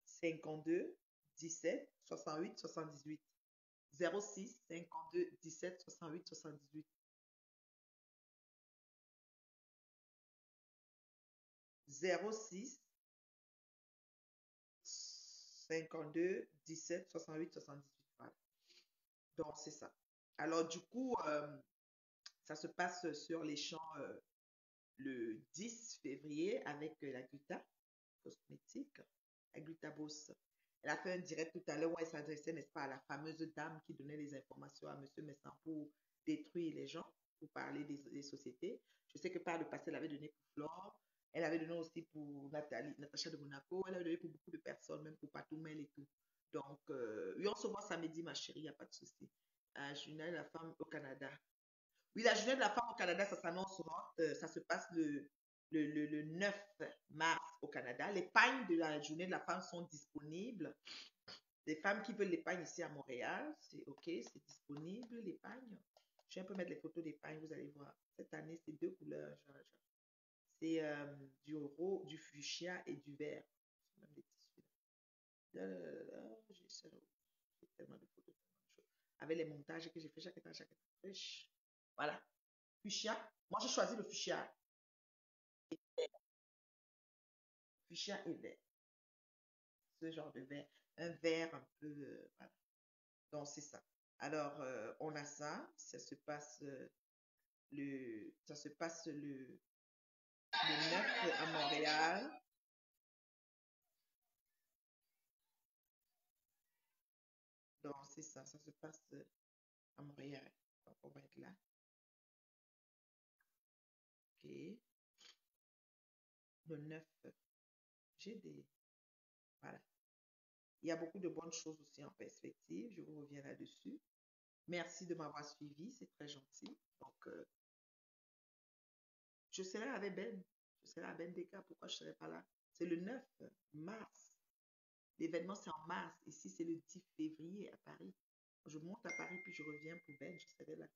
52 17 68 78. 06 52 17 68 78. 06 52 17 68 78. Voilà. Donc, c'est ça. Alors, du coup, ça se passe sur les champs le 10 février avec la Guta cosmétique, la Gutabos. Elle a fait un direct tout à l'heure où elle s'adressait, n'est-ce pas, à la fameuse dame qui donnait les informations à M. Messan pour détruire les gens, pour parler des sociétés. Je sais que par le passé, elle avait donné pour Flore. Elle avait donné aussi pour Natacha de Monaco. Elle avait donné pour beaucoup de personnes, même pour Patoumel et tout. Donc, oui, on se voit samedi, ma chérie, il n'y a pas de souci. Journée de la femme au Canada. Oui, la journée de la femme au Canada, ça s'annoncera. Ça se passe le 9 mars au Canada. Les pagnes de la journée de la femme sont disponibles. Les femmes qui veulent les pagnes ici à Montréal, c'est OK, c'est disponible, les pagnes. Je vais un peu mettre les photos des pagnes, vous allez voir. Cette année, c'est deux couleurs. C'est du fuchsia et du vert. Même des tissus. J'ai tellement de photos. Avec les montages que j'ai fait chaque état. Voilà. Fuchsia. Moi, j'ai choisi le fuchsia. Fuchsia et vert. Ce genre de vert. Un vert un peu... voilà. Donc, c'est ça. Alors, on a ça. Ça se passe le 9 à Montréal. Donc, c'est ça. Ça se passe à Montréal. Donc, on va être là. OK. Le 9. J'ai des... Voilà. Il y a beaucoup de bonnes choses aussi en perspective. Je vous reviens là-dessus. Merci de m'avoir suivi. C'est très gentil. Donc, je serai avec Ben. Je serai à Ben Deka. Pourquoi je ne serai pas là? C'est le 9 mars. L'événement, c'est en mars. Ici, c'est le 10 février à Paris. Je monte à Paris, puis je reviens pour Ben. Je serai là.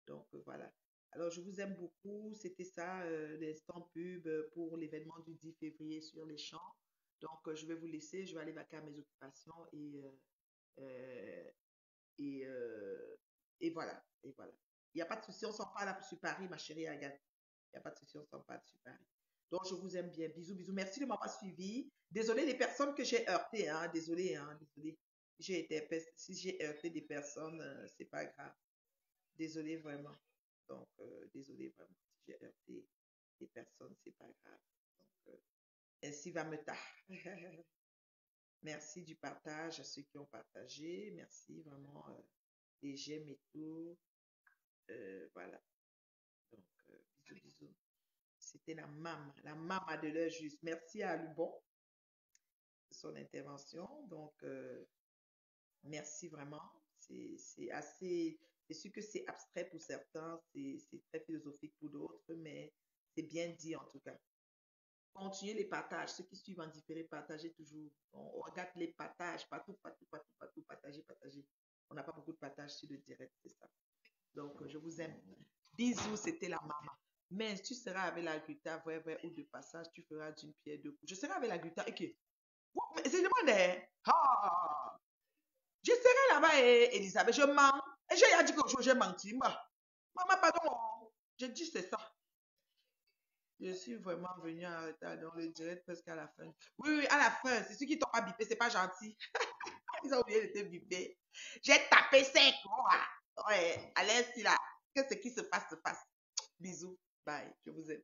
Donc, voilà. Alors, je vous aime beaucoup. C'était ça, l'instant pub pour l'événement du 10 février sur les champs. Donc, je vais vous laisser. Je vais aller vaquer à mes occupations et voilà. Et voilà. Il n'y a pas de souci. On s'en parle sur Paris, ma chérie Agathe. Il n'y a pas de souci. On s'en parle sur Paris. Donc, je vous aime bien. Bisous, bisous. Merci de m'avoir suivi. Désolé les personnes que j'ai heurtées. Hein. Désolé, hein. Désolé. Si j'ai heurté des personnes, c'est pas grave. Désolé vraiment. Donc, désolé vraiment. Si j'ai heurté des personnes, c'est pas grave. Donc, ainsi va me tard. Merci du partage à ceux qui ont partagé. Merci vraiment des j'aime et tout. Voilà. Donc, bisous, bisous. C'était la maman de l'heure juste. Merci à Lubon pour son intervention. Donc, merci vraiment. C'est assez, c'est sûr que c'est abstrait pour certains, c'est très philosophique pour d'autres, mais c'est bien dit en tout cas. Continuez les partages. Ceux qui suivent en différé, partagez toujours. On regarde les partages, partout, partagez. On n'a pas beaucoup de partages sur le direct, c'est ça. Donc, je vous aime. Bisous, c'était la maman. Mais tu seras avec la guitare, vrai, ou de passage, tu feras d'une pierre deux coups. Je serai avec la guitare. Ok. C'est demandé. Ah! Je serai là-bas, Elisabeth. Je mens. Et j'ai dit que j'ai menti. Maman, pardon. Je dis c'est ça. Je suis vraiment venue en retard dans le direct presque à la fin. Oui, à la fin. C'est ceux qui t'ont pas bipé, c'est pas gentil. Ils ont oublié de te biper. J'ai tapé 5 mois. Ouais, à l'aise, là. Que ce qui se passe se passe. Bisous. Bye. Je vous aime.